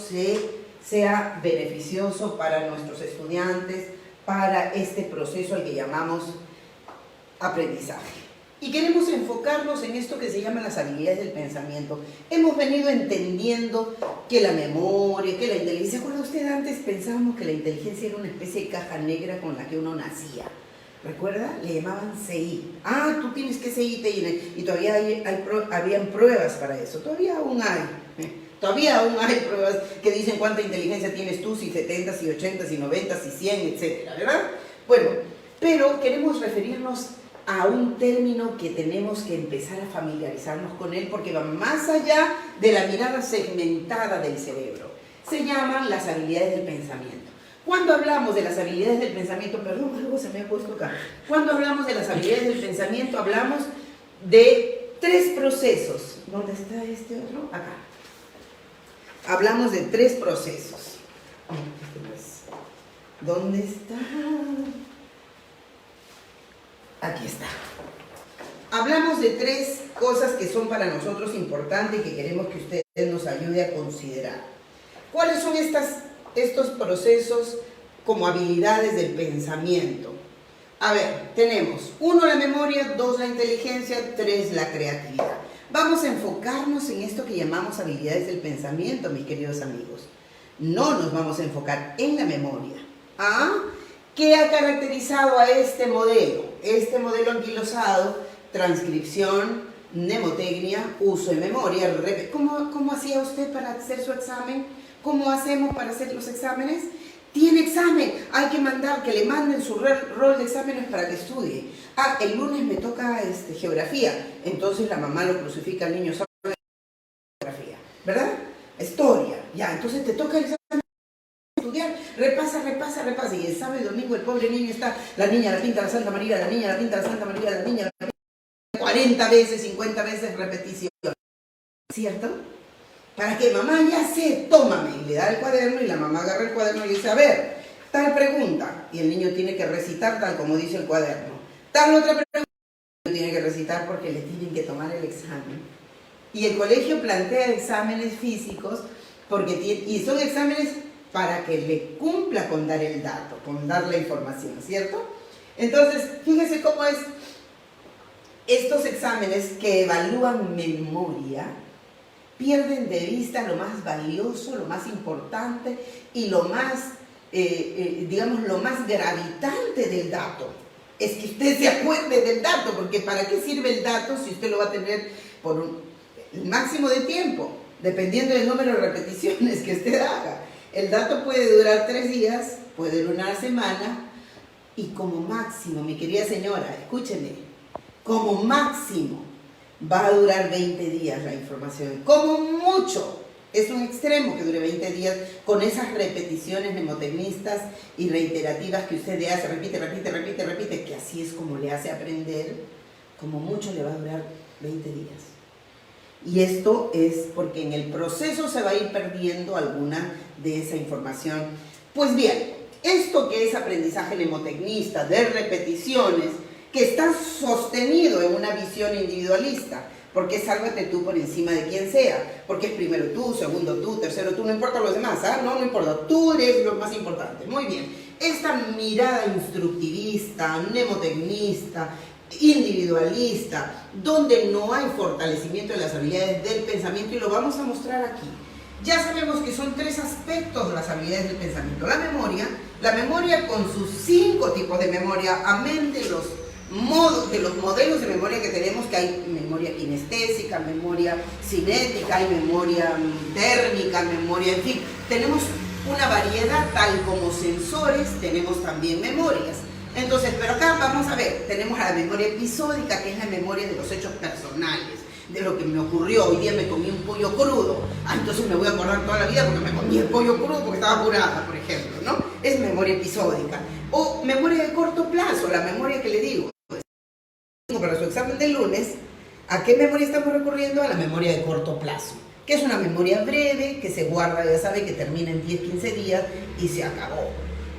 sea beneficioso para nuestros estudiantes, para este proceso al que llamamos aprendizaje. Y queremos enfocarnos en esto que se llama las habilidades del pensamiento. Hemos venido entendiendo que la memoria, que la inteligencia... ¿Se acuerda usted? Antes pensábamos que la inteligencia era una especie de caja negra con la que uno nacía. ¿Recuerda? Le llamaban CI. Ah, tú tienes que CI, y todavía habían pruebas para eso. Todavía aún hay pruebas que dicen cuánta inteligencia tienes tú, si 70, si 80, si 90, si 100, etcétera, ¿verdad? Bueno, pero queremos referirnos a un término que tenemos que empezar a familiarizarnos con él porque va más allá de la mirada segmentada del cerebro. Se llaman las habilidades del pensamiento. Cuando hablamos de las habilidades del pensamiento, perdón, algo se me ha puesto acá. Cuando hablamos de las habilidades del pensamiento, hablamos de 3 procesos. ¿Dónde está este otro? Acá. Hablamos de 3 procesos. ¿Dónde está? Aquí está. Hablamos de 3 cosas que son para nosotros importantes y que queremos que usted nos ayude a considerar. ¿Cuáles son estos procesos como habilidades del pensamiento? A ver, tenemos 1 la memoria, 2 la inteligencia, 3 la creatividad. Vamos a enfocarnos en esto que llamamos habilidades del pensamiento, mis queridos amigos. No nos vamos a enfocar en la memoria. ¿Qué ha caracterizado a este modelo? Este modelo anquilosado, transcripción, mnemotecnia, uso de memoria. ¿Cómo hacía usted para hacer su examen? ¿Cómo hacemos para hacer los exámenes? Tiene examen, hay que le manden su rol de exámenes para que estudie. El lunes me toca geografía, entonces la mamá lo crucifica al niño sobre geografía, ¿verdad? Historia, ya, entonces te toca el examen. Estudiar, repasa, y el sábado y domingo el pobre niño está, la niña la pinta la Santa María, la niña la pinta la Santa María, la niña la pinta 40 veces, 50 veces repetición, ¿cierto? Para que mamá ya sé, tómame, y le da el cuaderno y la mamá agarra el cuaderno y le dice, a ver, tal pregunta, y el niño tiene que recitar tal como dice el cuaderno, tal otra pregunta, el niño tiene que recitar porque le tienen que tomar el examen. Y el colegio plantea exámenes físicos y son exámenes para que le cumpla con dar el dato, con dar la información, ¿cierto? Entonces, fíjese cómo es estos exámenes que evalúan memoria, pierden de vista lo más valioso, lo más importante y lo más, lo más gravitante del dato. Es que usted se acuerde del dato, porque ¿para qué sirve el dato si usted lo va a tener por el máximo de tiempo? Dependiendo del número de repeticiones que usted haga. El dato puede durar 3 días, puede durar una semana y como máximo, mi querida señora, escúcheme, como máximo va a durar 20 días la información. Como mucho, es un extremo que dure 20 días con esas repeticiones mnemotecnistas y reiterativas que usted le hace, repite, que así es como le hace aprender, como mucho le va a durar 20 días. Y esto es porque en el proceso se va a ir perdiendo alguna de esa información. Pues bien, esto que es aprendizaje mnemotecnista, de repeticiones, que está sostenido en una visión individualista, porque es sálvate tú por encima de quien sea, porque es primero tú, segundo tú, tercero tú, no importa los demás, no importa, tú eres lo más importante. Muy bien, esta mirada instructivista, mnemotecnista, individualista, donde no hay fortalecimiento de las habilidades del pensamiento, y lo vamos a mostrar aquí. Ya sabemos que son 3 aspectos de las habilidades del pensamiento. La memoria con sus 5 tipos de memoria, amén de los modelos de memoria que tenemos, que hay memoria kinestésica, memoria cinética, hay memoria térmica, memoria, en fin, tenemos una variedad, tal como sensores, tenemos también memorias. Entonces, pero acá vamos a ver, tenemos a la memoria episódica, que es la memoria de los hechos personales, de lo que me ocurrió. Hoy día me comí un pollo crudo, entonces me voy a acordar toda la vida porque me comí el pollo crudo porque estaba apurada, por ejemplo, ¿no? Es memoria episódica. O memoria de corto plazo, la memoria que le digo, para su examen del lunes, ¿a qué memoria estamos recurriendo? A la memoria de corto plazo, que es una memoria breve, que se guarda, ya sabe, que termina en 10-15 días y se acabó.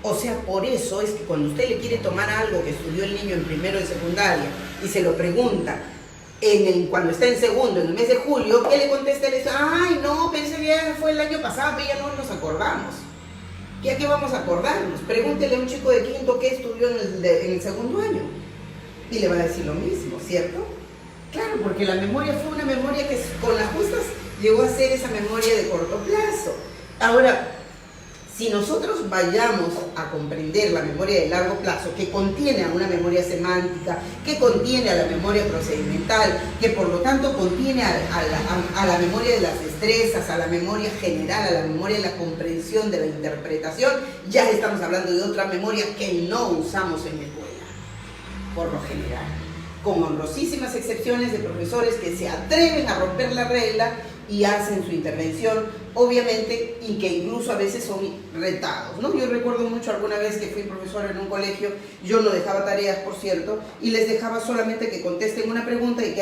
O sea, por eso es que cuando usted le quiere tomar algo que estudió el niño en primero de secundaria y se lo pregunta cuando está en segundo, en el mes de julio, ¿qué le contesta? Le dice, ay, no, pero ese ya fue el año pasado, pero ya no nos acordamos. ¿Ya qué vamos a acordarnos? Pregúntele a un chico de quinto qué estudió en el segundo año y le va a decir lo mismo, ¿cierto? Claro, porque la memoria fue una memoria que con las justas llegó a ser esa memoria de corto plazo. Ahora, si nosotros vayamos a comprender la memoria de largo plazo, que contiene a una memoria semántica, que contiene a la memoria procedimental, que por lo tanto contiene a la memoria de las destrezas, a la memoria general, a la memoria de la comprensión, de la interpretación, ya estamos hablando de otra memoria que no usamos en la escuela, por lo general, con honrosísimas excepciones de profesores que se atreven a romper la regla y hacen su intervención, obviamente, y que incluso a veces son retados, ¿no? Yo recuerdo mucho alguna vez que fui profesora en un colegio, yo no dejaba tareas, por cierto, y les dejaba solamente que contesten una pregunta y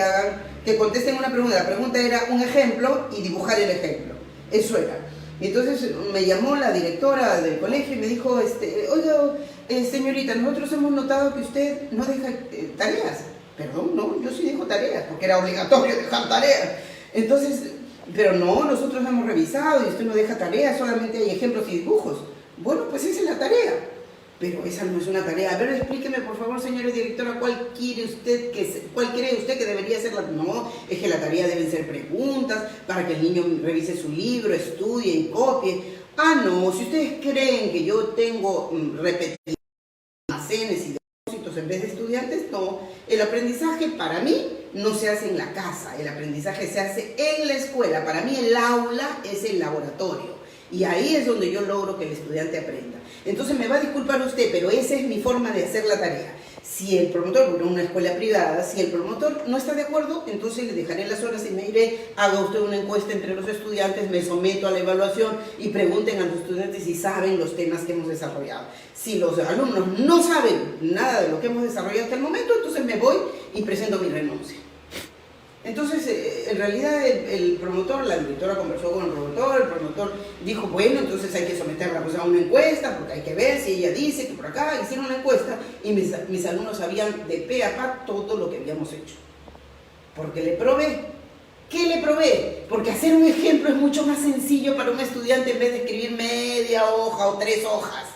que contesten una pregunta. La pregunta era un ejemplo y dibujar el ejemplo. Eso era. Y entonces me llamó la directora del colegio y me dijo, oiga, señorita, nosotros hemos notado que usted no deja tareas. Perdón, no, yo sí dejo tareas, porque era obligatorio dejar tareas. Entonces, pero no, nosotros hemos revisado y usted no deja tareas, solamente hay ejemplos y dibujos. Bueno, pues esa es la tarea, pero esa no es una tarea. A ver, explíqueme por favor, señora directora, ¿cuál cree usted que debería ser la? No, es que la tarea deben ser preguntas para que el niño revise su libro, estudie y copie. Ah, no, si ustedes creen que yo tengo repeticiones y depósitos en vez de estudiantes, no. El aprendizaje para mí no se hace en la casa, el aprendizaje se hace en la escuela. Para mí el aula es el laboratorio y ahí es donde yo logro que el estudiante aprenda. Entonces me va a disculpar usted, pero esa es mi forma de hacer la tarea. Si el promotor, porque una escuela privada, si el promotor no está de acuerdo, entonces le dejaré las horas y me iré, haga usted una encuesta entre los estudiantes, me someto a la evaluación y pregunten a los estudiantes si saben los temas que hemos desarrollado. Si los alumnos no saben nada de lo que hemos desarrollado hasta el momento, entonces me voy y presento mi renuncia. Entonces, en realidad el promotor, la directora conversó con el promotor dijo, bueno, entonces hay que someterla pues, a una encuesta, porque hay que ver si ella dice que por acá hicieron una encuesta, y mis alumnos sabían de pe a pa todo lo que habíamos hecho. Porque le probé. ¿Qué le probé? Porque hacer un ejemplo es mucho más sencillo para un estudiante en vez de escribir media hoja o 3 hojas.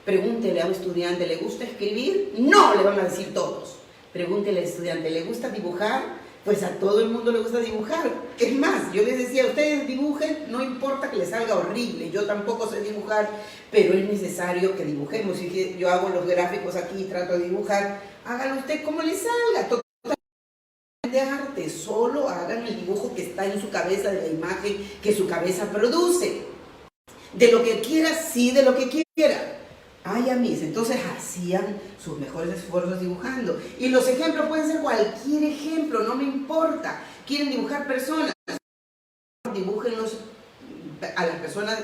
Pregúntele a un estudiante, ¿le gusta escribir? No, le van a decir todos. Pregúntele al estudiante, ¿le gusta dibujar? Pues a todo el mundo le gusta dibujar. Es más, yo les decía, ustedes dibujen, no importa que les salga horrible, yo tampoco sé dibujar, pero es necesario que dibujemos. Si yo hago los gráficos aquí y trato de dibujar, háganlo usted como les salga. De arte, solo hagan el dibujo que está en su cabeza, de la imagen que su cabeza produce. De lo que quiera, sí, de lo que quiera. Ay, amis, entonces hacían sus mejores esfuerzos dibujando. Y los ejemplos pueden ser cualquier ejemplo, no me importa. Quieren dibujar personas, dibújenlos a las personas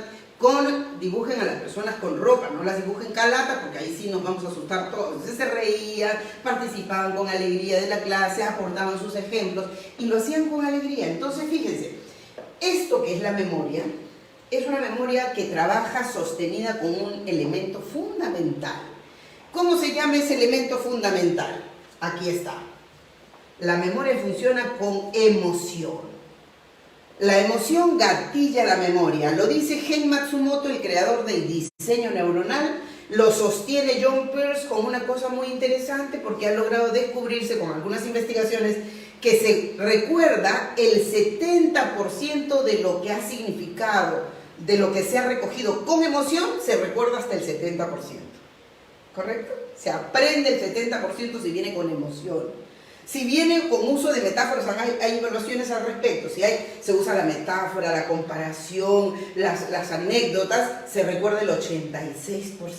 dibujen a las personas con ropa, no las dibujen calata, porque ahí sí nos vamos a asustar todos. Entonces se reían, participaban con alegría de la clase, aportaban sus ejemplos y lo hacían con alegría. Entonces fíjense, esto que es la memoria, es una memoria que trabaja sostenida con un elemento fundamental. ¿Cómo se llama ese elemento fundamental? Aquí está. La memoria funciona con emoción. La emoción gatilla la memoria. Lo dice Gen Matsumoto, el creador del diseño neuronal. Lo sostiene John Pearce con una cosa muy interesante porque ha logrado descubrirse con algunas investigaciones que se recuerda el 70% de lo que ha significado, de lo que se ha recogido con emoción, se recuerda hasta el 70%. ¿Correcto? Se aprende el 70% si viene con emoción. Si viene con uso de metáforas, hay evaluaciones al respecto. Si se usa la metáfora, la comparación, las anécdotas, se recuerda el 86%.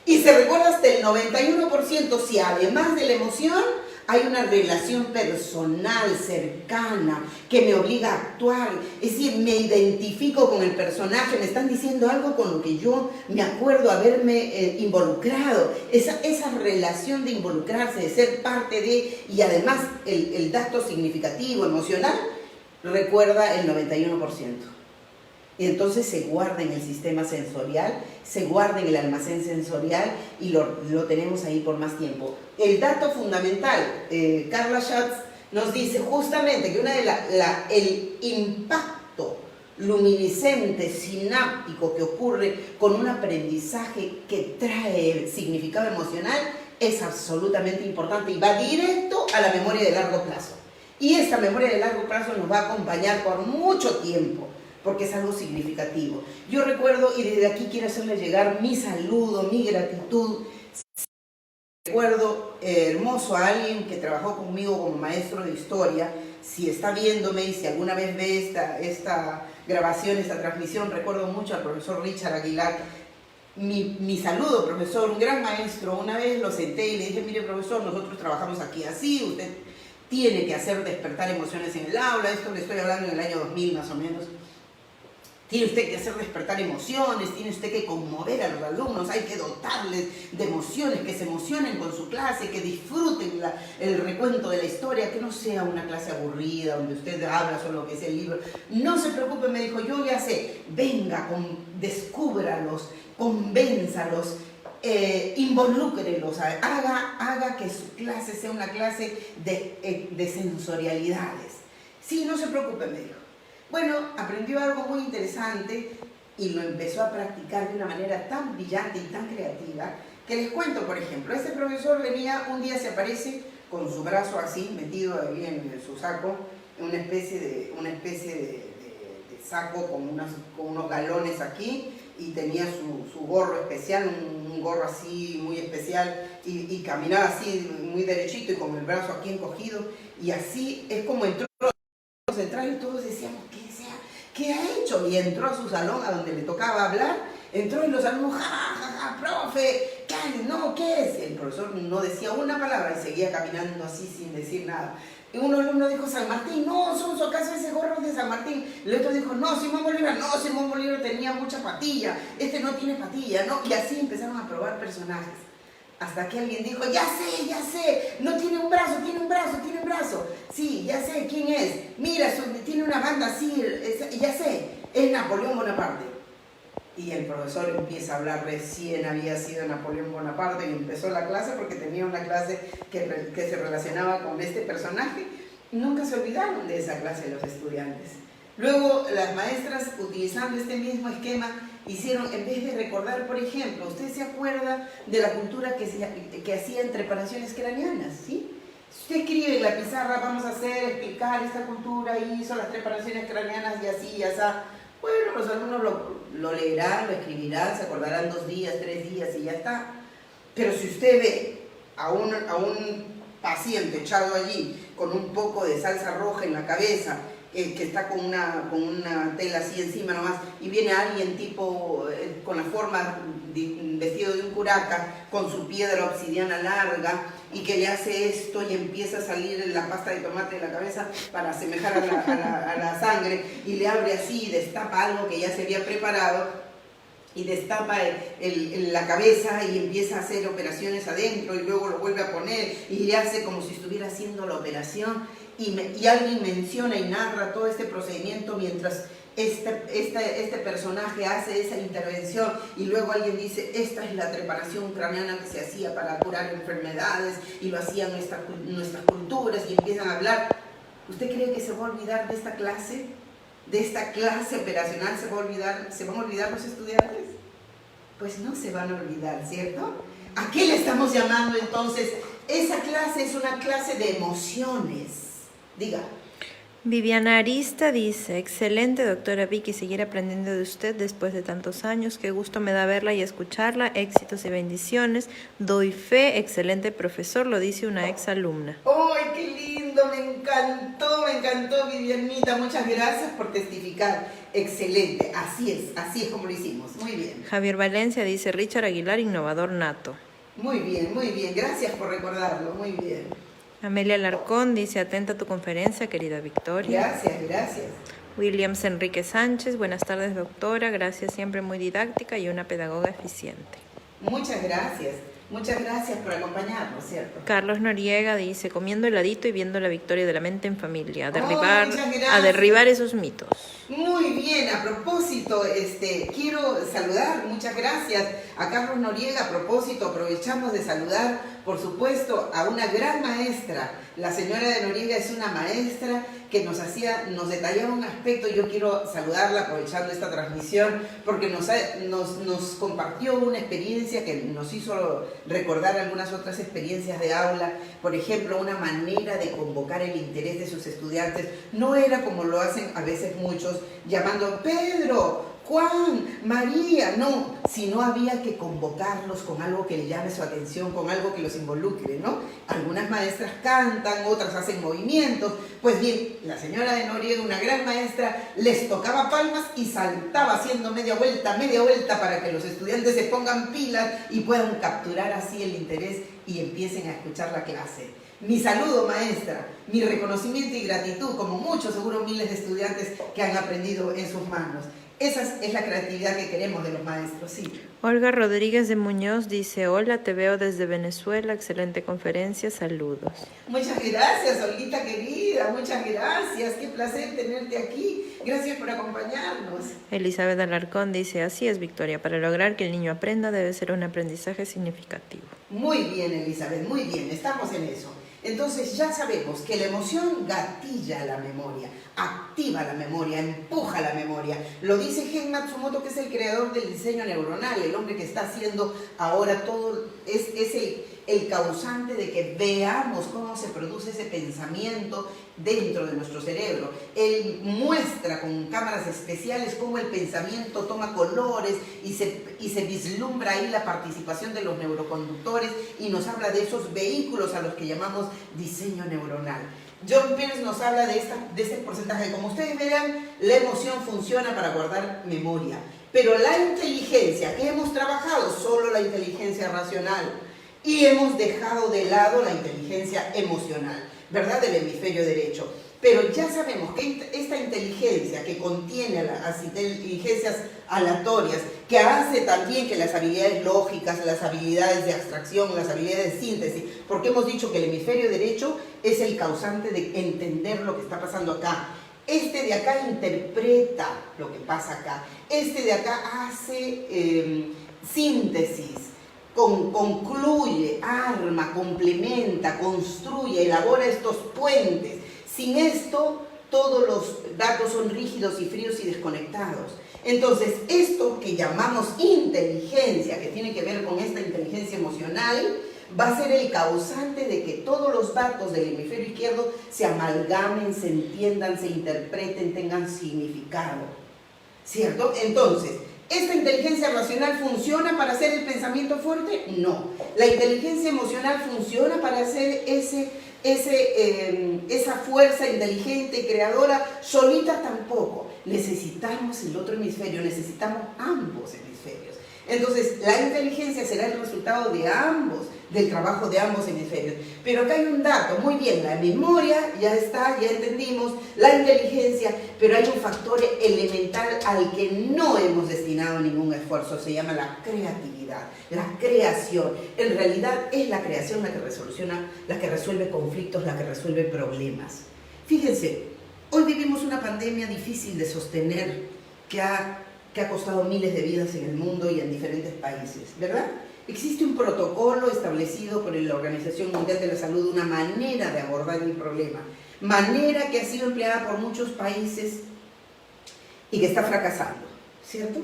Y se recuerda hasta el 91% si además de la emoción hay una relación personal, cercana, que me obliga a actuar. Es decir, me identifico con el personaje, me están diciendo algo con lo que yo me acuerdo haberme involucrado. Esa relación de involucrarse, de ser parte de, y además el dato significativo, emocional, recuerda el 91%. Y entonces se guarda en el sistema sensorial, se guarda en el almacén sensorial y lo tenemos ahí por más tiempo. El dato fundamental, Carla Schatz nos dice justamente que el impacto luminiscente, sináptico que ocurre con un aprendizaje que trae significado emocional es absolutamente importante y va directo a la memoria de largo plazo. Y esta memoria de largo plazo nos va a acompañar por mucho tiempo, porque es algo significativo. Yo recuerdo, y desde aquí quiero hacerle llegar mi saludo, mi gratitud. Recuerdo hermoso a alguien que trabajó conmigo como maestro de historia. Si está viéndome y si alguna vez ve esta grabación, esta transmisión, recuerdo mucho al profesor Richard Aguilar. Mi saludo, profesor, un gran maestro. Una vez lo senté y le dije, mire, profesor, nosotros trabajamos aquí así, usted tiene que hacer despertar emociones en el aula. Esto le estoy hablando en el año 2000 más o menos. Tiene usted que hacer despertar emociones, tiene usted que conmover a los alumnos, hay que dotarles de emociones, que se emocionen con su clase, que disfruten el recuento de la historia, que no sea una clase aburrida donde usted habla solo lo que es el libro. No se preocupe, me dijo, yo ya sé, venga, descúbralos, convénzalos, involúcrelos, haga que su clase sea una clase de sensorialidades. Sí, no se preocupe, me dijo. Bueno, aprendió algo muy interesante y lo empezó a practicar de una manera tan brillante y tan creativa que les cuento, por ejemplo, este profesor venía, un día se aparece con su brazo así, metido ahí en su saco, en una especie de saco con unos galones aquí, y tenía su gorro especial, un gorro así muy especial, y caminaba así muy derechito y con el brazo aquí encogido, y así es como entró central y todos decíamos, ¿qué ha hecho? Y entró a su salón a donde le tocaba hablar, entró y los alumnos, profe, ¿qué es? El profesor no decía una palabra y seguía caminando así sin decir nada. Y un alumno dijo, San Martín, no, son acaso ese gorro es de San Martín. El otro dijo, no, Simón Bolívar tenía mucha patilla, este no tiene patilla, ¿no? Y así empezaron a probar personajes. Hasta que alguien dijo, ya sé, no tiene un brazo. Sí, ya sé quién es. Mira, tiene una banda así, ya sé, es Napoleón Bonaparte. Y el profesor empieza a hablar, recién había sido Napoleón Bonaparte y empezó la clase porque tenía una clase que se relacionaba con este personaje. Nunca se olvidaron de esa clase los estudiantes. Luego las maestras, utilizando este mismo esquema, hicieron, en vez de recordar, por ejemplo, usted se acuerda de la cultura que hacían trepanaciones craneanas, ¿sí? Si usted escribe en la pizarra, vamos a explicar esta cultura, hizo las trepanaciones craneanas y así, y así. Bueno, los alumnos lo leerán, lo escribirán, se acordarán 2 días, 3 días y ya está. Pero si usted ve a un paciente echado allí con un poco de salsa roja en la cabeza, que está con una tela así encima nomás, y viene alguien tipo con la forma vestido de un curaca, con su piedra obsidiana larga, y que le hace esto y empieza a salir la pasta de tomate de la cabeza para asemejar a la sangre, y le abre así y destapa algo que ya se había preparado, y destapa la cabeza y empieza a hacer operaciones adentro, y luego lo vuelve a poner y le hace como si estuviera haciendo la operación, y alguien menciona y narra todo este procedimiento mientras este personaje hace esa intervención, y luego alguien dice, esta es la trepanación craneana que se hacía para curar enfermedades y lo hacían nuestras culturas, y empiezan a hablar. ¿Usted cree que se va a olvidar de esta clase? ¿De esta clase operacional se van a olvidar los estudiantes? Pues no se van a olvidar, ¿cierto? ¿A qué le estamos llamando entonces? Esa clase es una clase de emociones. Diga. Viviana Arista dice, excelente doctora Vicky, seguir aprendiendo de usted después de tantos años, qué gusto me da verla y escucharla, éxitos y bendiciones, doy fe, excelente profesor, lo dice una ex alumna. ¡Ay, qué lindo! Me encantó Vivianita, muchas gracias por testificar, excelente, así es como lo hicimos, muy bien. Javier Valencia dice, Richard Aguilar, innovador nato. Muy bien, gracias por recordarlo, muy bien. Amelia Larcón dice, atenta a tu conferencia, querida Victoria. Gracias. Williams Enrique Sánchez, buenas tardes doctora, gracias, siempre muy didáctica y una pedagoga eficiente. Muchas gracias. Muchas gracias por acompañarnos, ¿cierto? Carlos Noriega dice, comiendo heladito y viendo la victoria de la mente en familia, Muchas a gracias. derribar esos mitos. Muy bien, a propósito, quiero saludar, muchas gracias a Carlos Noriega. A propósito, aprovechamos de saludar, por supuesto, a una gran maestra. La señora de Noriega es una maestra que nos detallaba un aspecto. Yo quiero saludarla aprovechando esta transmisión porque nos compartió una experiencia que nos hizo recordar algunas otras experiencias de aula. Por ejemplo, una manera de convocar el interés de sus estudiantes no era como lo hacen a veces muchos, llamando Pedro, Juan, María, no, sino había que convocarlos con algo que le llame su atención, con algo que los involucre, ¿no? Algunas maestras cantan, otras hacen movimientos. Pues bien, la señora de Noriega, una gran maestra, les tocaba palmas y saltaba haciendo media vuelta para que los estudiantes se pongan pilas y puedan capturar así el interés y empiecen a escuchar la clase. Mi saludo, maestra, mi reconocimiento y gratitud, como muchos, seguro miles de estudiantes que han aprendido en sus manos. Esa es la creatividad que queremos de los maestros, sí. Olga Rodríguez de Muñoz dice, hola, te veo desde Venezuela, excelente conferencia, saludos. Muchas gracias, Olguita querida, muchas gracias, qué placer tenerte aquí, gracias por acompañarnos. Elizabeth Alarcón dice, así es, Victoria, para lograr que el niño aprenda debe ser un aprendizaje significativo. Muy bien, Elizabeth, muy bien, estamos en eso. Entonces ya sabemos que la emoción gatilla la memoria, activa la memoria, empuja la memoria. Lo dice Gen Matsumoto, que es el creador del diseño neuronal, el hombre que está haciendo ahora todo, es el causante de que veamos cómo se produce ese pensamiento dentro de nuestro cerebro. Él muestra con cámaras especiales cómo el pensamiento toma colores y se vislumbra ahí la participación de los neuroconductores y nos habla de esos vehículos a los que llamamos diseño neuronal. John Pearce nos habla de este porcentaje. Como ustedes verán, la emoción funciona para guardar memoria, pero la inteligencia que hemos trabajado, solo la inteligencia racional, y hemos dejado de lado la inteligencia emocional, ¿verdad? Del hemisferio derecho. Pero ya sabemos que esta inteligencia que contiene las inteligencias aleatorias, que hace también que las habilidades lógicas, las habilidades de abstracción, las habilidades de síntesis, porque hemos dicho que el hemisferio derecho es el causante de entender lo que está pasando acá. Este de acá interpreta lo que pasa acá. Este de acá hace síntesis. Concluye, arma, complementa, construye, elabora estos puentes. Sin esto, todos los datos son rígidos y fríos y desconectados. Entonces, esto que llamamos inteligencia, que tiene que ver con esta inteligencia emocional, va a ser el causante de que todos los datos del hemisferio izquierdo se amalgamen, se entiendan, se interpreten, tengan significado. ¿Cierto? Entonces, ¿esta inteligencia racional funciona para hacer el pensamiento fuerte? No. ¿La inteligencia emocional funciona para hacer esa fuerza inteligente, creadora? Solita tampoco. Necesitamos el otro hemisferio, necesitamos ambos hemisferios. Entonces, la inteligencia será el resultado de ambos, del trabajo de ambos hemisferios. Pero acá hay un dato, muy bien, la memoria ya está, ya entendimos, la inteligencia, pero hay un factor elemental al que no hemos destinado ningún esfuerzo, se llama la creatividad, la creación. En realidad es la creación la que resuelve conflictos, la que resuelve problemas. Fíjense, hoy vivimos una pandemia difícil de sostener que ha costado miles de vidas en el mundo y en diferentes países, ¿verdad? Existe un protocolo establecido por la Organización Mundial de la Salud, una manera de abordar el problema, manera que ha sido empleada por muchos países y que está fracasando, ¿cierto?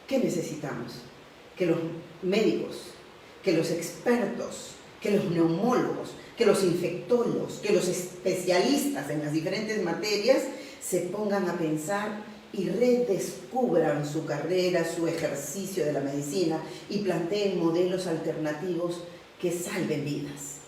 ¿Qué necesitamos? Que los médicos, que los expertos, que los neumólogos, que los infectólogos, que los especialistas en las diferentes materias se pongan a pensar y redescubran su carrera, su ejercicio de la medicina y planteen modelos alternativos que salven vidas.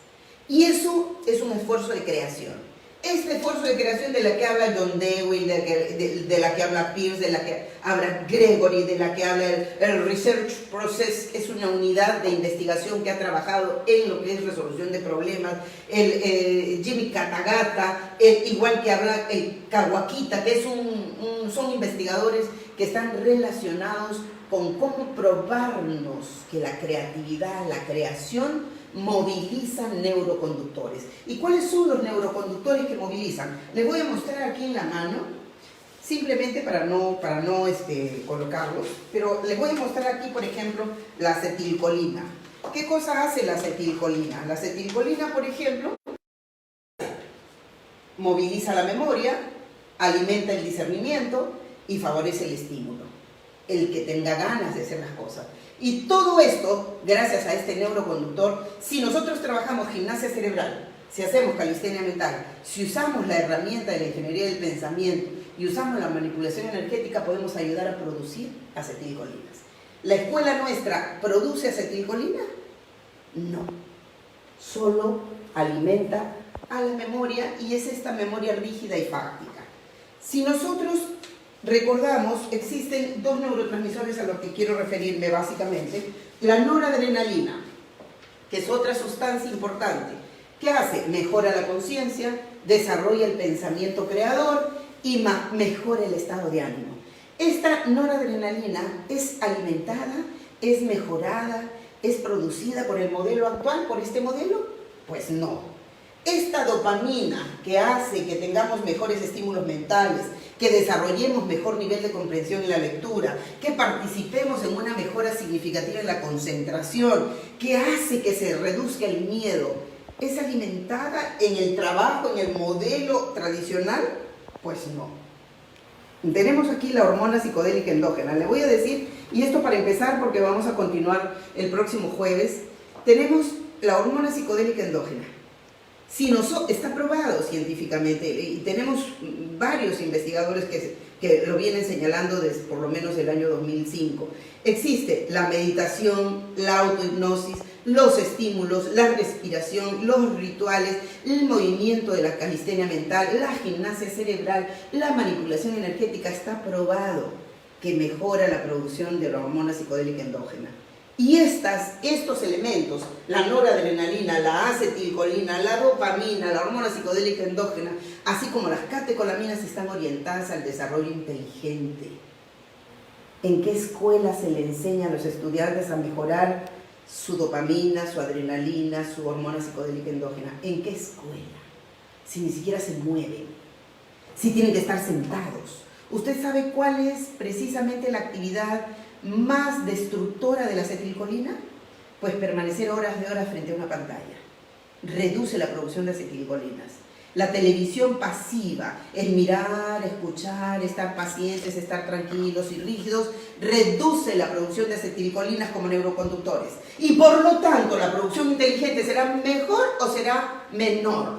Y eso es un esfuerzo de creación. Este esfuerzo de creación de la que habla John Dewey, de la que habla Pearce, de la que habla Gregory, de la que habla el Research Process, es una unidad de investigación que ha trabajado en lo que es resolución de problemas, Jimmy Katagata, igual que habla el Kawakita, que son investigadores que están relacionados con cómo probarnos que la creatividad, la creación, movilizan neuroconductores. ¿Y cuáles son los neuroconductores que movilizan? Les voy a mostrar aquí en la mano, simplemente para no colocarlos, pero les voy a mostrar aquí, por ejemplo, la acetilcolina. ¿Qué cosa hace la acetilcolina? La acetilcolina, por ejemplo, moviliza la memoria, alimenta el discernimiento y favorece el estímulo, el que tenga ganas de hacer las cosas. Y todo esto, gracias a este neuroconductor, si nosotros trabajamos gimnasia cerebral, si hacemos calistenia mental, si usamos la herramienta de la ingeniería del pensamiento y usamos la manipulación energética, podemos ayudar a producir acetilcolinas. ¿La escuela nuestra produce acetilcolina? No, solo alimenta a la memoria, y es esta memoria rígida y fáctica. Si nosotros recordamos, existen dos neurotransmisores a los que quiero referirme básicamente. La noradrenalina, que es otra sustancia importante. ¿Qué hace? Mejora la conciencia, desarrolla el pensamiento creador y mejora el estado de ánimo. Esta noradrenalina es alimentada, es mejorada, es producida por el modelo actual, por este modelo. Pues no. Esta dopamina que hace que tengamos mejores estímulos mentales, que desarrollemos mejor nivel de comprensión en la lectura, que participemos en una mejora significativa en la concentración, que hace que se reduzca el miedo, ¿es alimentada en el trabajo, en el modelo tradicional? Pues no. Tenemos aquí la hormona psicodélica endógena. Le voy a decir, y esto para empezar porque vamos a continuar el próximo jueves, tenemos la hormona psicodélica endógena. Si está probado científicamente, y tenemos varios investigadores que lo vienen señalando desde por lo menos el año 2005. Existe la meditación, la autohipnosis, los estímulos, la respiración, los rituales, el movimiento de la calistenia mental, la gimnasia cerebral, la manipulación energética. Está probado que mejora la producción de la hormona psicodélica endógena. Y estos elementos, la noradrenalina, la acetilcolina, la dopamina, la hormona psicodélica endógena, así como las catecolaminas, están orientadas al desarrollo inteligente. ¿En qué escuela se le enseña a los estudiantes a mejorar su dopamina, su adrenalina, su hormona psicodélica endógena? ¿En qué escuela? Si ni siquiera se mueven, si tienen que estar sentados. ¿Usted sabe cuál es precisamente la actividad más destructora de la acetilcolina? Pues permanecer horas de horas frente a una pantalla. Reduce la producción de acetilcolinas. La televisión pasiva, el mirar, escuchar, estar pacientes, estar tranquilos y rígidos, reduce la producción de acetilcolinas como neuroconductores. Y por lo tanto, ¿la producción inteligente será mejor o será menor?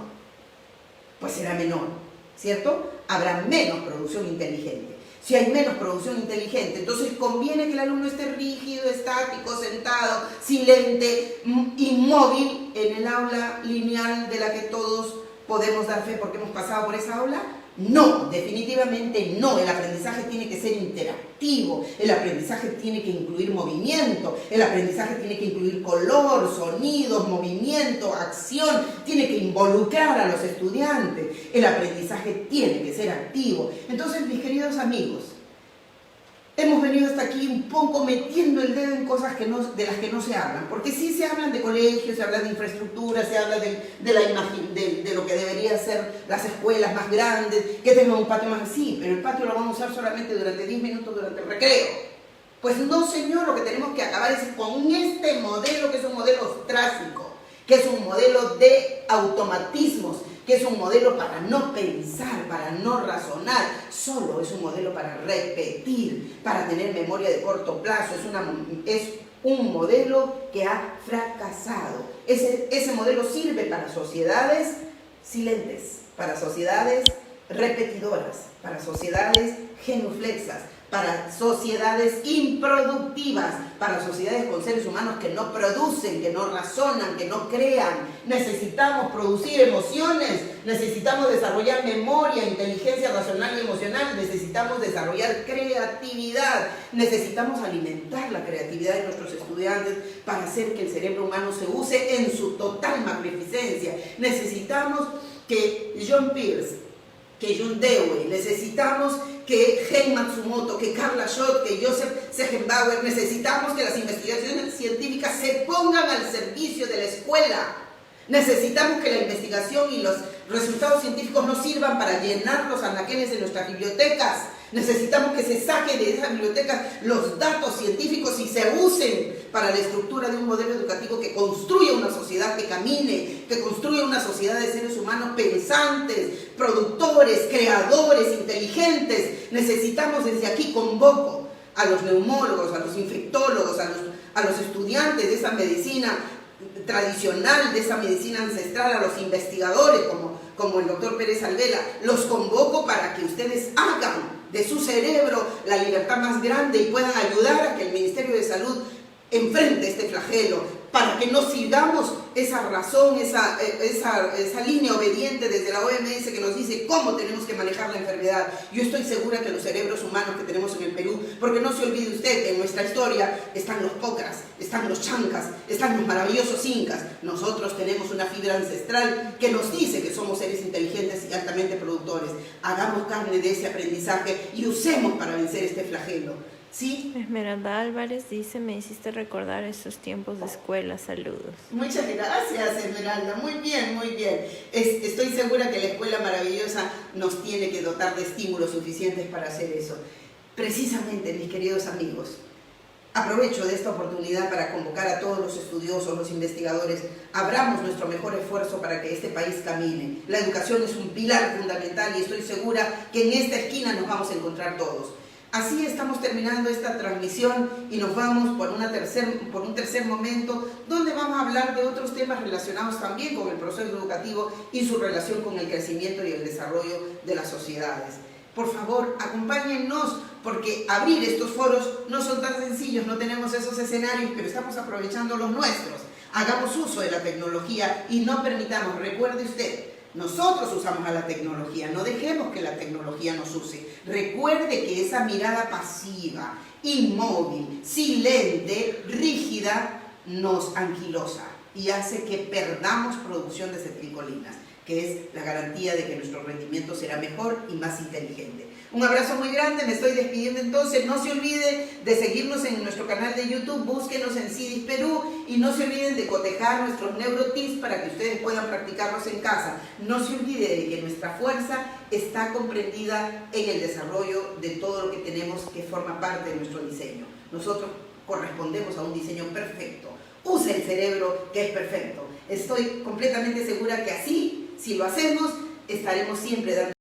Pues será menor, ¿cierto? Habrá menos producción inteligente. Si hay menos producción inteligente, entonces conviene que el alumno esté rígido, estático, sentado, sin lente, inmóvil en el aula lineal de la que todos podemos dar fe porque hemos pasado por esa aula. No, definitivamente no. El aprendizaje tiene que ser interactivo, el aprendizaje tiene que incluir movimiento, el aprendizaje tiene que incluir color, sonidos, movimiento, acción, tiene que involucrar a los estudiantes, el aprendizaje tiene que ser activo. Entonces, mis queridos amigos, hemos venido hasta aquí un poco metiendo el dedo en cosas de las que no se hablan, porque sí se hablan de colegios, se habla de infraestructura, se habla de lo que deberían ser las escuelas más grandes, que tengan un patio más así, pero el patio lo vamos a usar solamente durante 10 minutos durante el recreo. Pues no, señor, lo que tenemos que acabar es con este modelo, que es un modelo ostrácico, que es un modelo de automatismos, que es un modelo para no pensar, para no razonar, solo es un modelo para repetir, para tener memoria de corto plazo, es un modelo que ha fracasado. Ese modelo sirve para sociedades silentes, para sociedades repetidoras, para sociedades genuflexas, para sociedades improductivas, para sociedades con seres humanos que no producen, que no razonan, que no crean. Necesitamos producir emociones, necesitamos desarrollar memoria, inteligencia racional y emocional, necesitamos desarrollar creatividad, necesitamos alimentar la creatividad de nuestros estudiantes para hacer que el cerebro humano se use en su total magnificencia. Necesitamos que John Pearce que Jun Dewey, necesitamos que Hei Matsumoto, que Carla Schott, que Joseph Segenbauer, necesitamos que las investigaciones científicas se pongan al servicio de la escuela. Necesitamos que la investigación y los resultados científicos no sirvan para llenar los anaqueles de nuestras bibliotecas. Necesitamos que se saquen de esas bibliotecas los datos científicos y se usen para la estructura de un modelo educativo que construya una sociedad que camine, que construya una sociedad de seres humanos pensantes, productores, creadores, inteligentes. Necesitamos desde aquí, convoco a los neumólogos, a los infectólogos, a los estudiantes de esa medicina tradicional, de esa medicina ancestral, a los investigadores como el doctor Pérez Alvela, los convoco para que ustedes hagan de su cerebro la libertad más grande y puedan ayudar a que el Ministerio de Salud enfrente este flagelo, para que no sigamos esa razón, esa línea obediente desde la OMS que nos dice cómo tenemos que manejar la enfermedad. Yo estoy segura que los cerebros humanos que tenemos en el Perú, porque no se olvide usted, en nuestra historia están los pocras, están los chancas, están los maravillosos incas. Nosotros tenemos una fibra ancestral que nos dice que somos seres inteligentes y altamente productores. Hagamos carne de ese aprendizaje y usemos para vencer este flagelo. ¿Sí? Esmeralda Álvarez dice, me hiciste recordar esos tiempos de escuela, saludos. Muchas gracias, Esmeralda, muy bien, muy bien. Estoy segura que la escuela maravillosa nos tiene que dotar de estímulos suficientes para hacer eso. Precisamente, mis queridos amigos, aprovecho de esta oportunidad para convocar a todos los estudiosos, los investigadores, abramos nuestro mejor esfuerzo para que este país camine. La educación es un pilar fundamental y estoy segura que en esta esquina nos vamos a encontrar todos. Así estamos terminando esta transmisión y nos vamos por un tercer momento donde vamos a hablar de otros temas relacionados también con el proceso educativo y su relación con el crecimiento y el desarrollo de las sociedades. Por favor, acompáñennos, porque abrir estos foros no son tan sencillos, no tenemos esos escenarios, pero estamos aprovechando los nuestros. Hagamos uso de la tecnología y no permitamos, recuerde usted, nosotros usamos a la tecnología, no dejemos que la tecnología nos use. Recuerde que esa mirada pasiva, inmóvil, silente, rígida, nos anquilosa y hace que perdamos producción de acetilcolinas, que es la garantía de que nuestro rendimiento será mejor y más inteligente. Un abrazo muy grande, me estoy despidiendo entonces. No se olvide de seguirnos en nuestro canal de YouTube, búsquenos en CIDIS Perú y no se olviden de cotejar nuestros neurotips para que ustedes puedan practicarlos en casa. No se olvide de que nuestra fuerza está comprendida en el desarrollo de todo lo que tenemos que forma parte de nuestro diseño. Nosotros correspondemos a un diseño perfecto. Use el cerebro que es perfecto. Estoy completamente segura que así, si lo hacemos, estaremos siempre dando